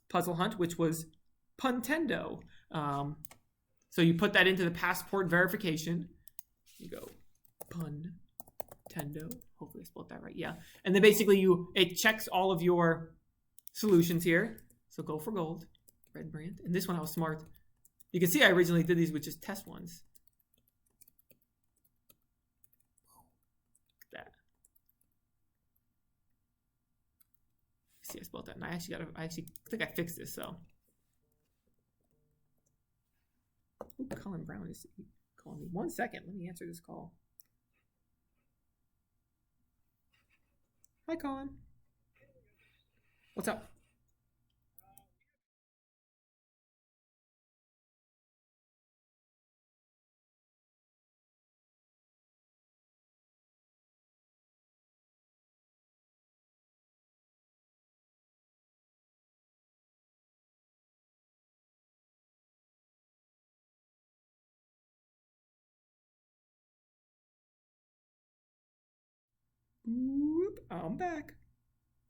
puzzle hunt, which was Puntendo. So you put that into the passport verification. You go Puntendo. Hopefully I spelled that right. Yeah. And then basically it checks all of your solutions here. So go for gold, red brand. And this one I was smart. You can see I originally did these with just test ones. Look at that. See, I spelled that. And I actually think I fixed this, so. Ooh, Colin Brown is calling me. 1 second. Let me answer this call. Hi, Colin. What's up? Whoop, I'm back.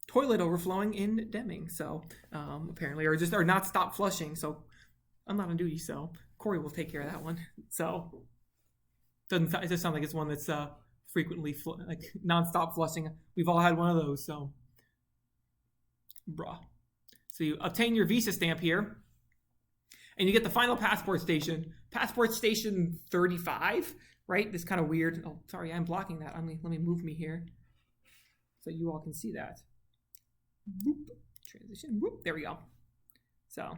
Toilet overflowing in Deming, so apparently, or not stop flushing. So I'm not on duty, so Corey will take care of that one. So it just sound like it's one that's frequently like non-stop flushing. We've all had one of those, so bruh. So you obtain your Visa stamp here, and you get the final passport station. Passport station 35, right? This kind of weird. Oh, sorry, I'm blocking that. Let me move me here so you all can see that. Whoop. Transition. Whoop. There we go. So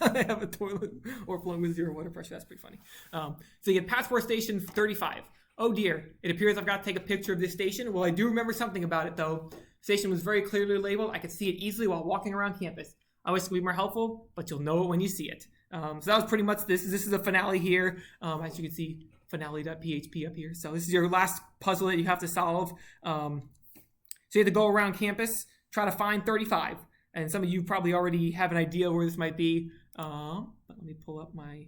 I have a toilet overflowing with 0 water pressure. That's pretty funny. So you get passport station 35. Oh dear. It appears I've got to take a picture of this station. Well, I do remember something about it though. Station was very clearly labeled. I could see it easily while walking around campus. I wish it could be more helpful, but you'll know it when you see it. So that was pretty much this. This is a finale here. As you can see, finale.php up here. So this is your last puzzle that you have to solve. So you have to go around campus, try to find 35. And some of you probably already have an idea where this might be. But let me pull up my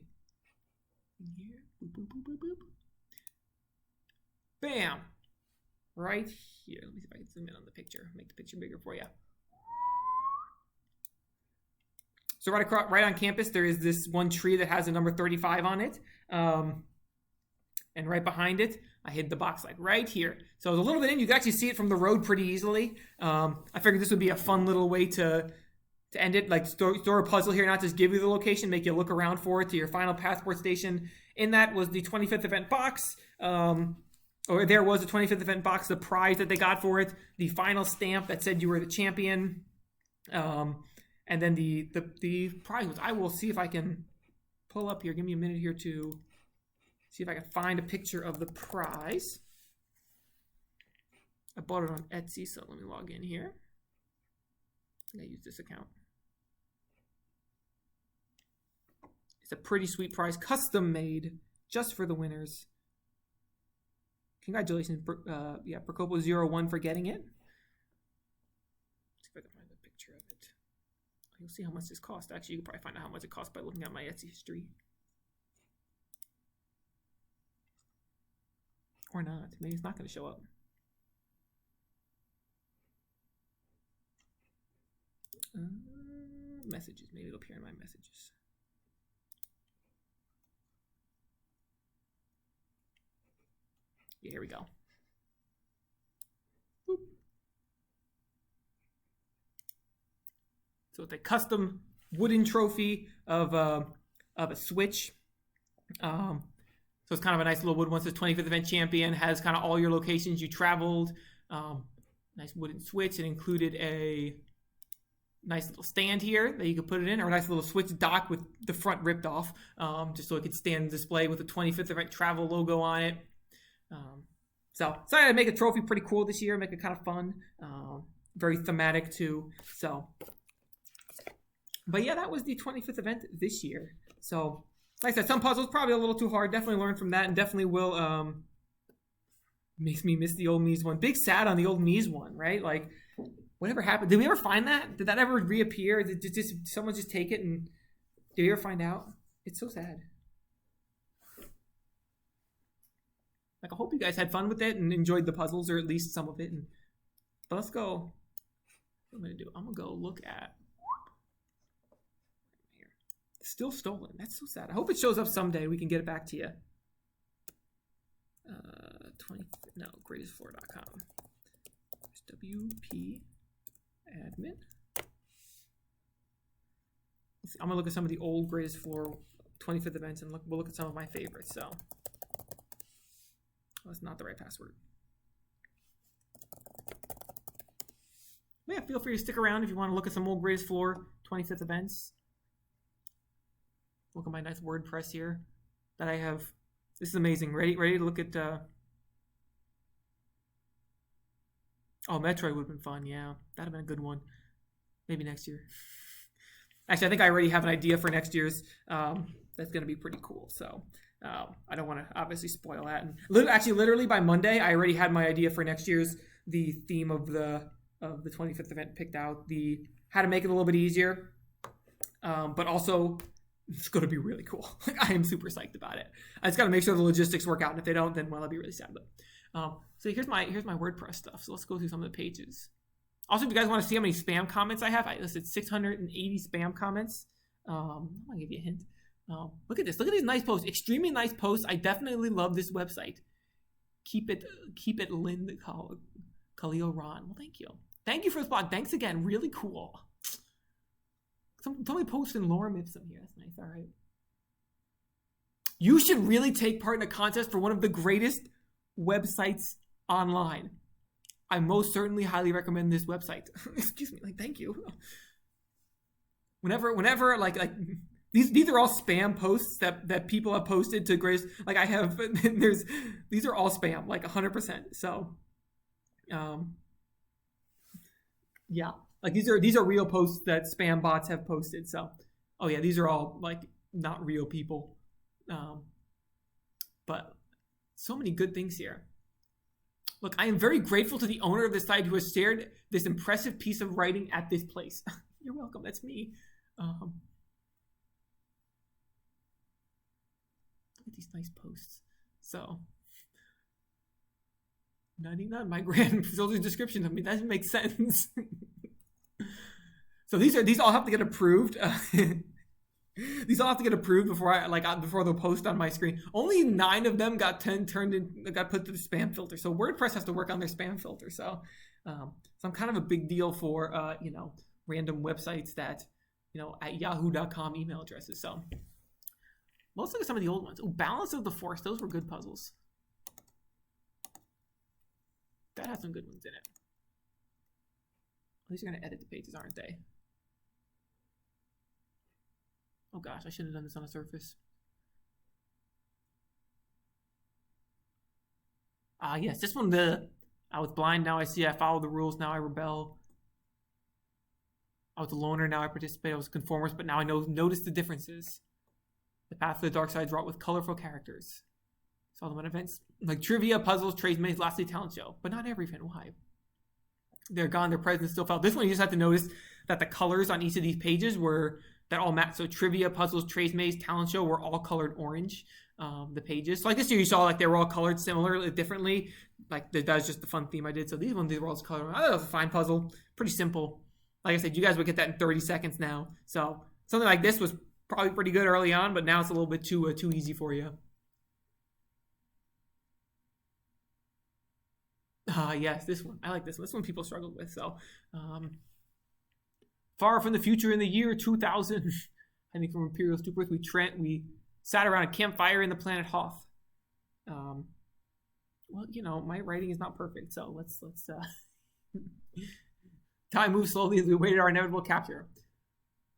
thing here. Boop, boop, boop, boop, boop. Bam! Right here. Let me see if I can zoom in on the picture. Make the picture bigger for you. So right on campus, there is this one tree that has a number 35 on it. And right behind it, I hid the box like right here. So it's a little bit in. You can actually see it from the road pretty easily. I figured this would be a fun little way to end it. Like store a puzzle here, not just give you the location, make you look around for it to your final passport station. In that was the 25th event box. Or there was a 25th event box, the prize that they got for it, the final stamp that said you were the champion. And then the prize was, I will see if I can pull up here. Give me a minute here to see if I can find a picture of the prize. I bought it on Etsy, so let me log in here. I think I use this account. It's a pretty sweet prize, custom made, just for the winners. Congratulations, Procopo01 for getting it. Let's see if I can find a picture of it. You'll see how much this cost. Actually, you can probably find out how much it cost by looking at my Etsy history. Or not. Maybe it's not going to show up. Messages. Maybe it'll appear in my messages. Yeah, here we go. Boop. So it's a custom wooden trophy of a Switch. So it's kind of a nice little wood one. It says 25th event champion, has kind of all your locations you traveled. Nice wooden Switch. It included a nice little stand here that you could put it in, or a nice little Switch dock with the front ripped off, just so it could stand and display with the 25th event travel logo on it. So decided to make a trophy pretty cool this year, make it kind of fun, very thematic too. So, but yeah, that was the 25th event this year. So, like I said, some puzzles probably a little too hard. Definitely learned from that, and definitely will makes me miss the old Mies one. Big sad on the old Mies one, right? Like, whatever happened? Did we ever find that? Did that ever reappear? Did someone just take it, and did you ever find out? It's so sad. Like, I hope you guys had fun with it and enjoyed the puzzles, or at least some of it. But let's go. What I'm gonna do? I'm gonna go look at. Here. Still stolen. That's so sad. I hope it shows up someday. We can get it back to you. Greatestfloor.com. WP admin. Let's see. I'm gonna look at some of the old Greatest Floor 25th events, and we'll look at some of my favorites. So. That's not the right password. Yeah, feel free to stick around if you want to look at some old Greatest Floor 25th events. Look at my nice WordPress here that I have. This is amazing. Ready to look at. Oh, Metroid would have been fun. Yeah, that'd have been a good one. Maybe next year. Actually, I think I already have an idea for next year's. That's going to be pretty cool. So. I don't want to obviously spoil that. And literally by Monday, I already had my idea for next year's, the theme of the 25th event picked out, the how to make it a little bit easier, but also it's going to be really cool. Like, I am super psyched about it. I just got to make sure the logistics work out, and if they don't, then well, I'll be really sad. But so here's my WordPress stuff. So let's go through some of the pages. Also, if you guys want to see how many spam comments I have, I listed 680 spam comments. I'm gonna give you a hint. Look at this. Look at these nice posts. Extremely nice posts. I definitely love this website. Keep it Lynn Khalil Ron. Well, thank you. Thank you for this blog. Thanks again. Really cool. Somebody posted Lorem Ipsum here. That's nice. All right. You should really take part in a contest for one of the greatest websites online. I most certainly highly recommend this website. Excuse me. Like, thank you. Whenever like these are all spam posts that people have posted to Grace. Like, I have, these are all spam, like 100%. So, Yeah, like these are real posts that spam bots have posted. So, oh yeah, these are all like not real people. But so many good things here. Look, I am very grateful to the owner of this site who has shared this impressive piece of writing at this place. You're welcome. That's me. Look at these nice posts. So, 99, my grandfather's description of me. That makes sense. So these all have to get approved. These all have to get approved before they'll post on my screen. Only 9 of them got put to the spam filter. So WordPress has to work on their spam filter. So I'm kind of a big deal for random websites that at yahoo.com email addresses. So let's look at some of the old ones. Oh, Balance of the Force. Those were good puzzles. That has some good ones in it. At least you're going to edit the pages, aren't they? Oh gosh, I should have done this on a surface. Yes, this one, I was blind, now I see, I follow the rules, now I rebel. I was a loner, now I participate, I was a conformist, but now I notice the differences. The path to the dark side is wrought with colorful characters. Saw them at events like trivia, puzzles, trades, maze, lastly, talent show. But not every event. Why? They're gone, their presence still felt. This one, you just have to notice that the colors on each of these pages that all match. So trivia, puzzles, trades, maze, talent show were all colored orange. The pages. So like this year, you saw like they were all colored similarly, differently. Like that was just the fun theme I did. So these were all colored. I thought it was a fine puzzle. Pretty simple. Like I said, you guys would get that in 30 seconds now. So something like this was probably pretty good early on, but now it's a little bit too easy for you. Yes, this one. I like this one. This one people struggled with. So, far from the future in the year 2000, I think from Imperial Stupors, we sat around a campfire in the planet Hoth. Well, my writing is not perfect, so let's time moves slowly as we awaited our inevitable capture.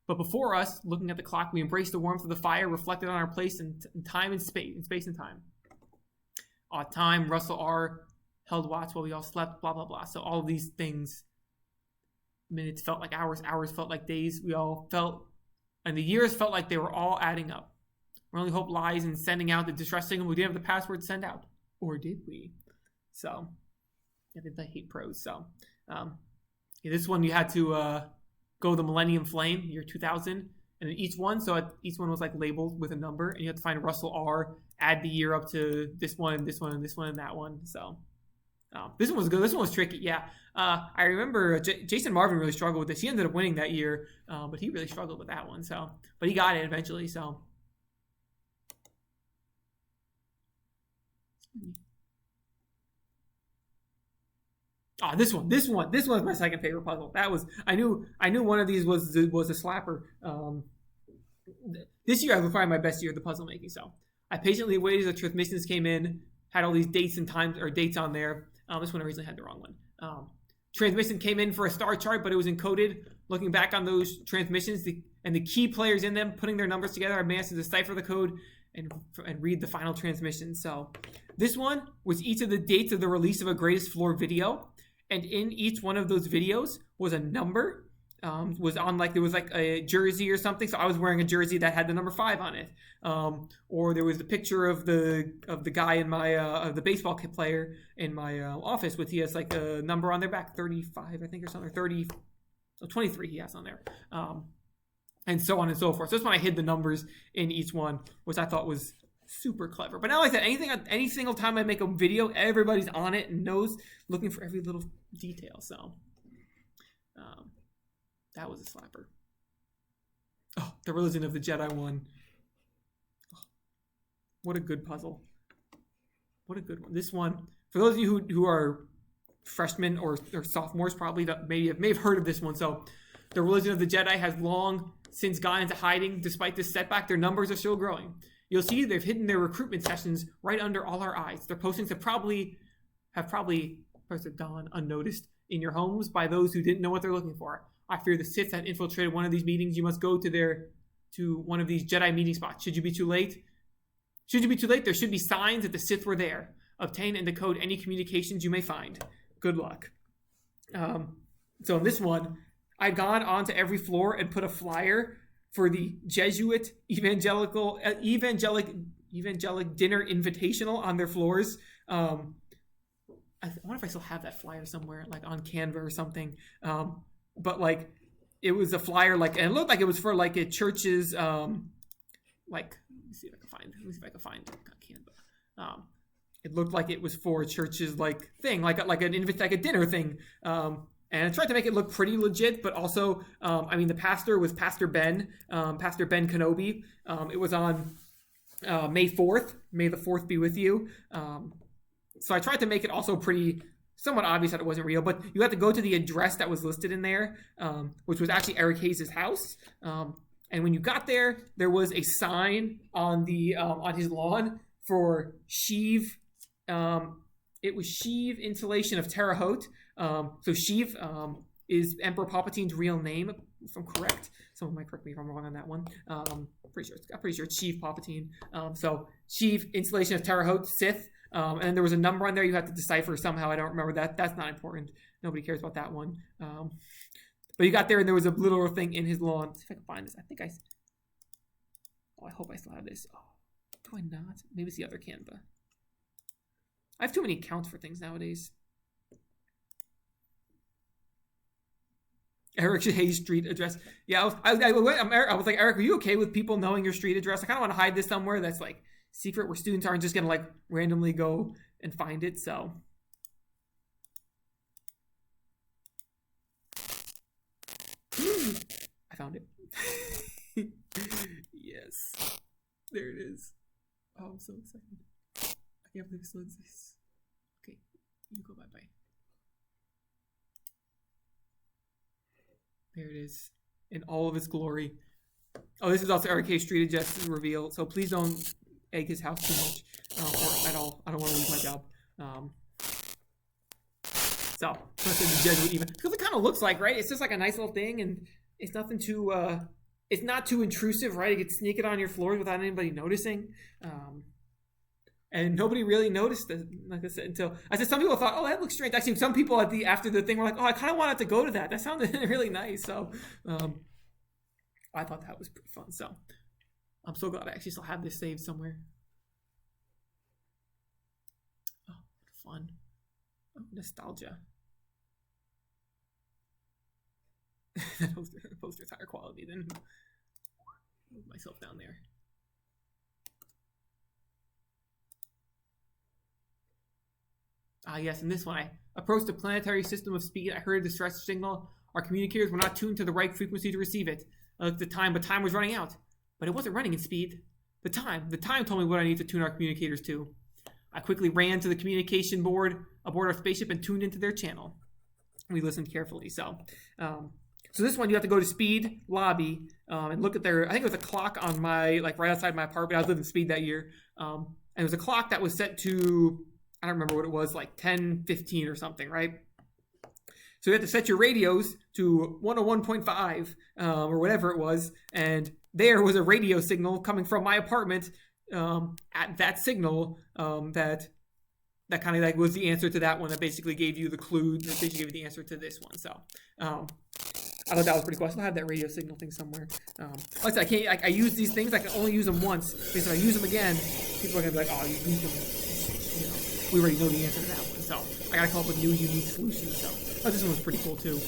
But before us, looking at the clock, we embraced the warmth of the fire, reflected on our place in time and space, and time. Time, Russell R. held watch while we all slept, blah, blah, blah. So all of these things, minutes felt like hours, hours felt like days. We all felt, and the years felt like they were all adding up. Our only hope lies in sending out the distress signal. We didn't have the password to send out. Or did we? So, I think I hate prose. So, this one you had to go the Millennium Flame, year 2000, and then each one was like labeled with a number, and you had to find Russell R, add the year up to this one, this one, and this one, and that one. So, this one was good. This one was tricky. Yeah. I remember Jason Marvin really struggled with this. He ended up winning that year, but he really struggled with that one. So, but he got it eventually. So, this was my second favorite puzzle. I knew one of these was a slapper. This year I was probably my best year of the puzzle making. So, I patiently waited as the transmissions came in, had all these dates and times or dates on there. This one originally had the wrong one. Transmission came in for a star chart, but it was encoded. Looking back on those transmissions, and the key players in them, putting their numbers together, I managed to decipher the code and read the final transmission. So this one was each of the dates of the release of a Greatest Floor video. And in each one of those videos was a number. Was on there was like a jersey or something. So I was wearing a jersey that had the number 5 on it. Or there was the picture of the guy in my the baseball player in my office with he has like a number on their back, 35 I think or something, 23 he has on there. And so on and so forth. So that's when I hid the numbers in each one, which I thought was super clever. But now like that, any single time I make a video, everybody's on it and knows, looking for every little detail. So that was a slapper. Oh, the Religion of the Jedi one. Oh, what a good puzzle. What a good one. This one, for those of you who are freshmen or sophomores, probably may have heard of this one. So the Religion of the Jedi has long since gone into hiding. Despite this setback, their numbers are still growing. You'll see they've hidden their recruitment sessions right under all our eyes. Their postings have probably gone unnoticed in your homes by those who didn't know what they're looking for. I fear the Sith have infiltrated one of these meetings. You must go to one of these Jedi meeting spots. Should you be too late? There should be signs that the Sith were there. Obtain and decode any communications you may find. Good luck. So in this one, I'd gone onto every floor and put a flyer for the Jesuit evangelic dinner invitational on their floors. I wonder if I still have that flyer somewhere, like on Canva or something. But like, it was a flyer, like, and it looked like it was for like a church's, like, let me see if I can find it on Canva. It looked like it was for a church's like thing, like a dinner thing. And I tried to make it look pretty legit, but also, I mean, the pastor was Pastor Ben Kenobi. It was on May 4th. May the 4th be with you. So I tried to make it also pretty, somewhat obvious that it wasn't real, but you had to go to the address that was listed in there, which was actually Eric Hayes' house. And when you got there, there was a sign on his lawn for Sheev. It was Sheev Installation of Terre Haute. So Sheev is Emperor Palpatine's real name, if I'm correct. Someone might correct me if I'm wrong on that one. I'm pretty sure it's Sheev Palpatine. So Sheev Installation of Terre Haute Sith. And there was a number on there you had to decipher somehow. I don't remember that. That's not important. Nobody cares about that one. But you got there and there was a little thing in his lawn. Let's see if I can find this. I hope I still have this. Oh, do I not? Maybe it's the other Canva. I have too many accounts for things nowadays. Eric Hayes street address. Yeah, I was like, Eric, are you okay with people knowing your street address? I kind of want to hide this somewhere that's like secret, where students aren't just gonna like randomly go and find it. So I found it. Yes, there it is. Oh, I'm so excited. I can't believe it still exists. Okay, you go bye-bye. There it is, in all of its glory. Oh, this is also Eric Hayes street address reveal, so please don't egg his house too much, or at all. I don't want to lose my job. So the Jesuit even, because it kind of looks like, right? It's just like a nice little thing, and it's nothing too, it's not too intrusive, right? You could sneak it on your floors without anybody noticing. And nobody really noticed it, like I said, until I said some people thought, oh, that looks strange. Actually, some people after the thing were like, oh, I kind of wanted to go to that. That sounded really nice. So I thought that was pretty fun. So I'm so glad I actually still have this saved somewhere. Oh, fun. Oh, nostalgia. That poster's higher quality than move myself down there. Yes, in this one, I approached a planetary system of speed. I heard a distress signal. Our communicators were not tuned to the right frequency to receive it. I looked at the time, but time was running out. But it wasn't running in speed. The time told me what I need to tune our communicators to. I quickly ran to the communication board aboard our spaceship and tuned into their channel. We listened carefully. So this one, you have to go to Speed Lobby and look at their, I think it was a clock on my, like right outside my apartment. I was living Speed that year. And it was a clock that was set to, I don't remember what it was, like 10:15 or something, right? So you have to set your radios to 101.5 or whatever it was. And there was a radio signal coming from my apartment at that signal that kind of like was the answer to that one, that basically gave you the clue, that basically gave you the answer to this one. So I thought that was pretty cool. I still have that radio signal thing somewhere. Like I said, I use these things. I can only use them once, because if I use them again, people are gonna be like, "Oh, you used them." You know, we already know the answer to that one. So I gotta come up with new, unique solutions. So this one was pretty cool too,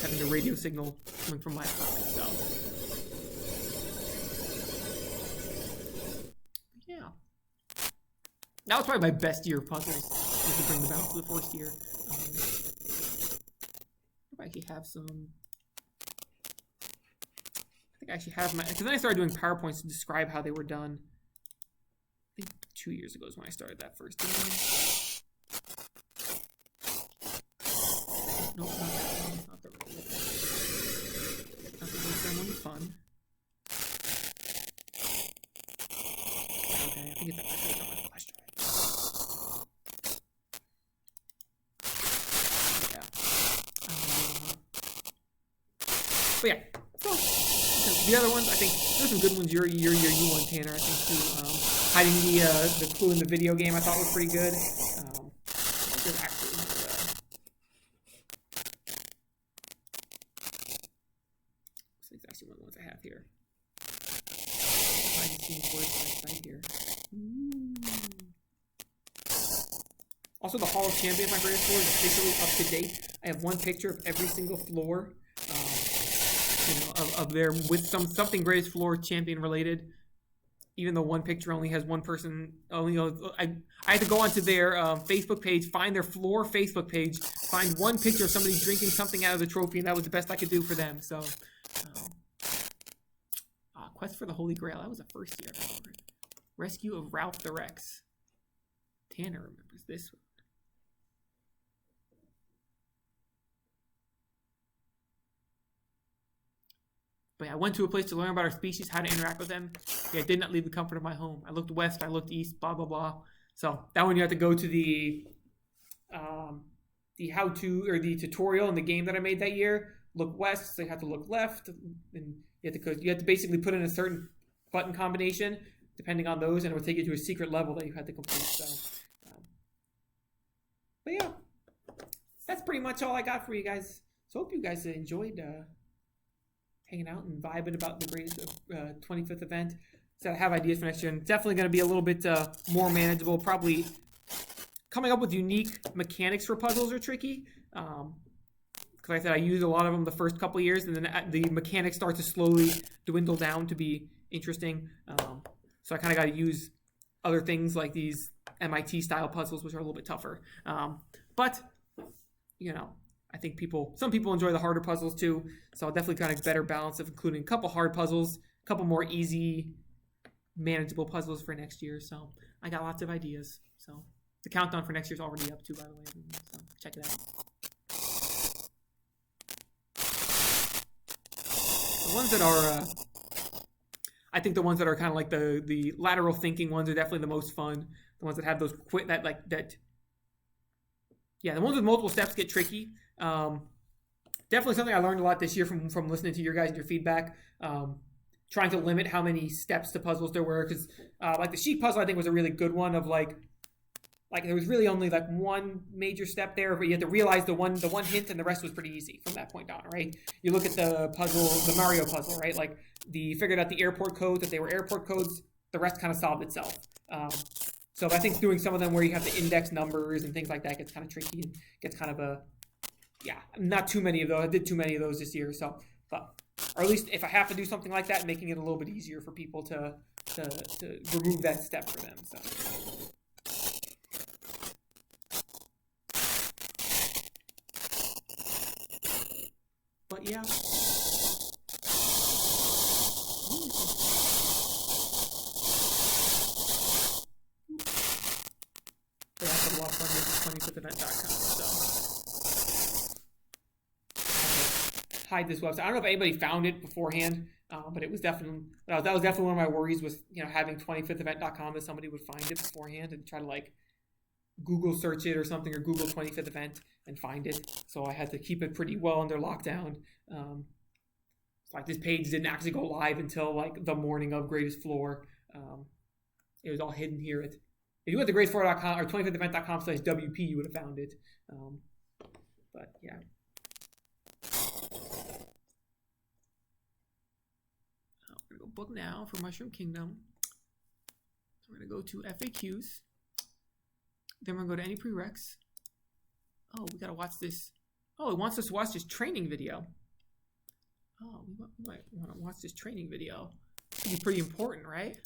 having the radio signal coming from my apartment. So yeah, that was probably my best year of puzzles. Was to bring the Balance of the Force year. I actually have some. I actually have my, because then I started doing PowerPoints to describe how they were done. I think 2 years ago is when I started that first. Nope, not that one. It's not the right one. Not the one. One was fun. Okay, I think it's actually on my flash drive. Yeah. But yeah. So, the other ones, I think there's some good ones. Your you one, Tanner. I think too. Hiding the clue in the video game, I thought was pretty good. It's actually one of the ones I have here. Behind the scenes words right here. Ooh. Also, the Hall of Champions, my greatest floor, is officially up to date. I have one picture of every single floor, of there with something greatest floor champion related. Even though one picture only has one person, I had to go onto their Facebook page, find their floor Facebook page, find one picture of somebody drinking something out of the trophy, and that was the best I could do for them. So, Quest for the Holy Grail, that was the first year I covered. Rescue of Ralph the Rex. Tanner remembers this one. But yeah, I went to a place to learn about our species, how to interact with them. Yeah, I did not leave the comfort of my home. I looked west, I looked east, blah, blah, blah. So that one you have to go to the how-to or the tutorial in the game that I made that year. Look west, so you have to look left. And you have to basically put in a certain button combination, depending on those, and it will take you to a secret level that you had to complete. So, but yeah, that's pretty much all I got for you guys. So hope you guys enjoyed hanging out and vibing about the greatest 25th event. So I have ideas for next year, and definitely going to be a little bit more manageable. Probably coming up with unique mechanics for puzzles are tricky. Because like I said, I used a lot of them the first couple of years, and then the mechanics start to slowly dwindle down to be interesting. So I kind of got to use other things like these MIT-style puzzles, which are a little bit tougher. But, I think some people enjoy the harder puzzles too. So I'll definitely kind of better balance of including a couple hard puzzles, a couple more easy, manageable puzzles for next year. So I got lots of ideas. So the countdown for next year's already up too, by the way. So check it out. The ones that are, I think the ones that are kind of like the lateral thinking ones are definitely the most fun. The ones that have those the ones with multiple steps get tricky. Definitely something I learned a lot this year from listening to your guys and your feedback. Trying to limit how many steps to puzzles there were, because like the sheep puzzle I think was a really good one of like there was really only like one major step there, but you had to realize the one hint, and the rest was pretty easy from that point on, right? You look at the puzzle, the Mario puzzle, right? Like figured out the airport codes, that they were airport codes, the rest kind of solved itself. So I think doing some of them where you have to index numbers and things like that gets kind of tricky and gets kind of not too many of those. I did too many of those this year, so or at least if I have to do something like that, making it a little bit easier for people to remove that step for them. So. But yeah. But I could walk on this 25thevent.com, so hide this website. I don't know if anybody found it beforehand, but it was definitely that was definitely one of my worries was having 25thevent.com, that somebody would find it beforehand and try to like Google search it or something, or Google 25th event and find it. So I had to keep it pretty well under lockdown. Like this page didn't actually go live until like the morning of Greatest Floor. It was all hidden here. If you went to greatestfloor.com or 25thevent.com/WP, you would have found it. But yeah. We're going to go book now for Mushroom Kingdom. So we're going to go to FAQs. Then we're going to go to any prereqs. Oh, we got to watch this. Oh, it wants us to watch this training video. Oh, we might want to watch this training video. It'd be pretty important, right?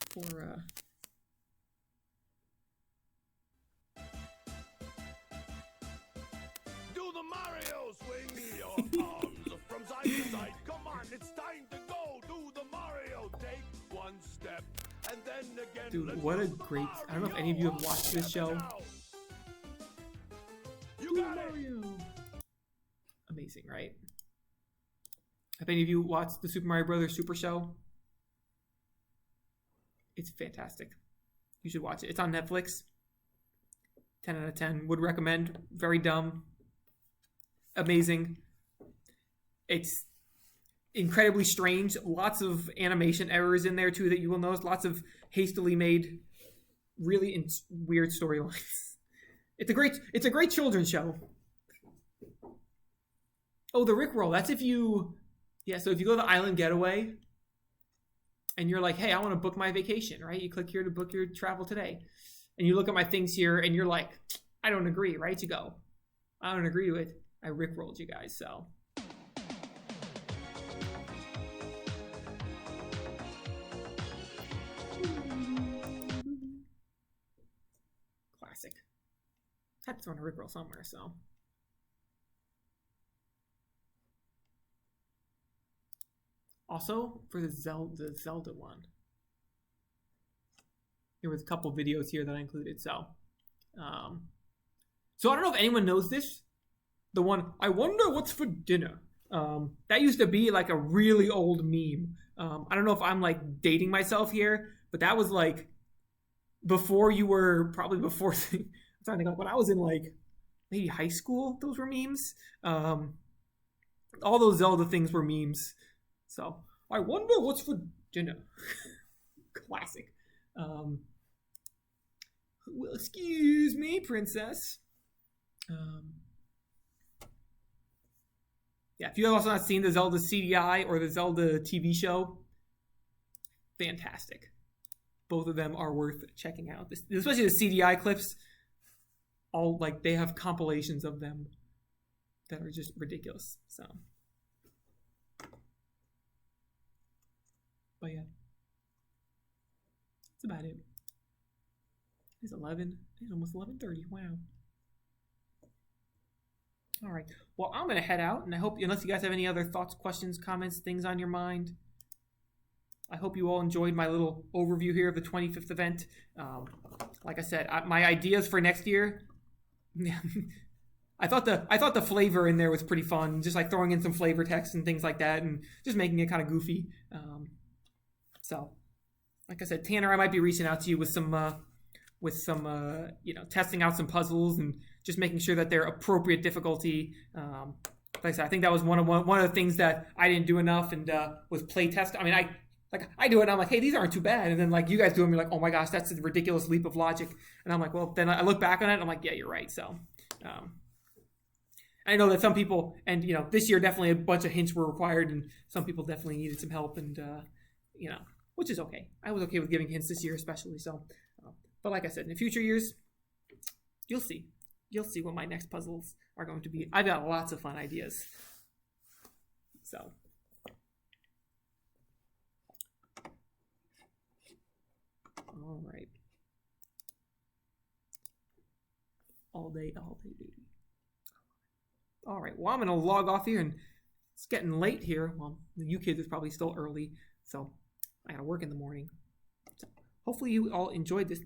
For Do the Mario swing your arms from side to side. Come on, it's time to go. Do the Mario. Take one step and then again. Dude, what a great! I don't know if any of you have watched this show. You got Mario. Amazing, right? Have any of you watched the Super Mario Brothers Super Show? It's fantastic. You should watch it. It's on Netflix. 10 out of 10. Would recommend. Very dumb. Amazing. It's incredibly strange. Lots of animation errors in there too that you will notice. Lots of hastily made, really weird storylines. It's a great children's show. Oh, the Rickroll. That's if you Yeah, so if you go to the Island Getaway and you're like, hey, I want to book my vacation, right? You click here to book your travel today. And you look at my things here and you're like, I don't agree, right? You go, I don't agree with it. I rickrolled you guys, so. Classic. Had to throw in a rickroll somewhere, so. Also, for the Zelda one, there was a couple videos here that I included. So I don't know if anyone knows this. The one, I wonder what's for dinner. That used to be like a really old meme. I don't know if I'm like dating myself here, but that was like before you were probably before. I'm trying to think like when I was in like maybe high school. Those were memes. All those Zelda things were memes. So, I wonder what's for dinner. Classic. Well, excuse me, princess. Yeah, if you have also not seen the Zelda CDI or the Zelda TV show, fantastic. Both of them are worth checking out. Especially the CDI clips. All like they have compilations of them that are just ridiculous. So. But yeah, that's about it. It's 11. It's almost 11:30. Wow. All right. Well, I'm gonna head out, and I hope, unless you guys have any other thoughts, questions, comments, things on your mind, I hope you all enjoyed my little overview here of the 25th event. Like I said, my ideas for next year. I thought the flavor in there was pretty fun, just like throwing in some flavor text and things like that, and just making it kind of goofy. So, like I said, Tanner, I might be reaching out to you with some, testing out some puzzles and just making sure that they're appropriate difficulty. Like I said, I think that was one of the things that I didn't do enough and was play test. I mean, I do it and I'm like, hey, these aren't too bad. And then like you guys do them, you're like, oh my gosh, that's a ridiculous leap of logic. And I'm like, well, then I look back on it and I'm like, yeah, you're right. So, I know that some people, and this year definitely a bunch of hints were required, and some people definitely needed some help, and which is okay. I was okay with giving hints this year, especially. So, but like I said, in the future years, you'll see what my next puzzles are going to be. I've got lots of fun ideas. So, all right, all day, baby. All right, well, I'm going to log off here, and it's getting late here. Well, you kids is probably still early, so I got to work in the morning. So hopefully you all enjoyed this.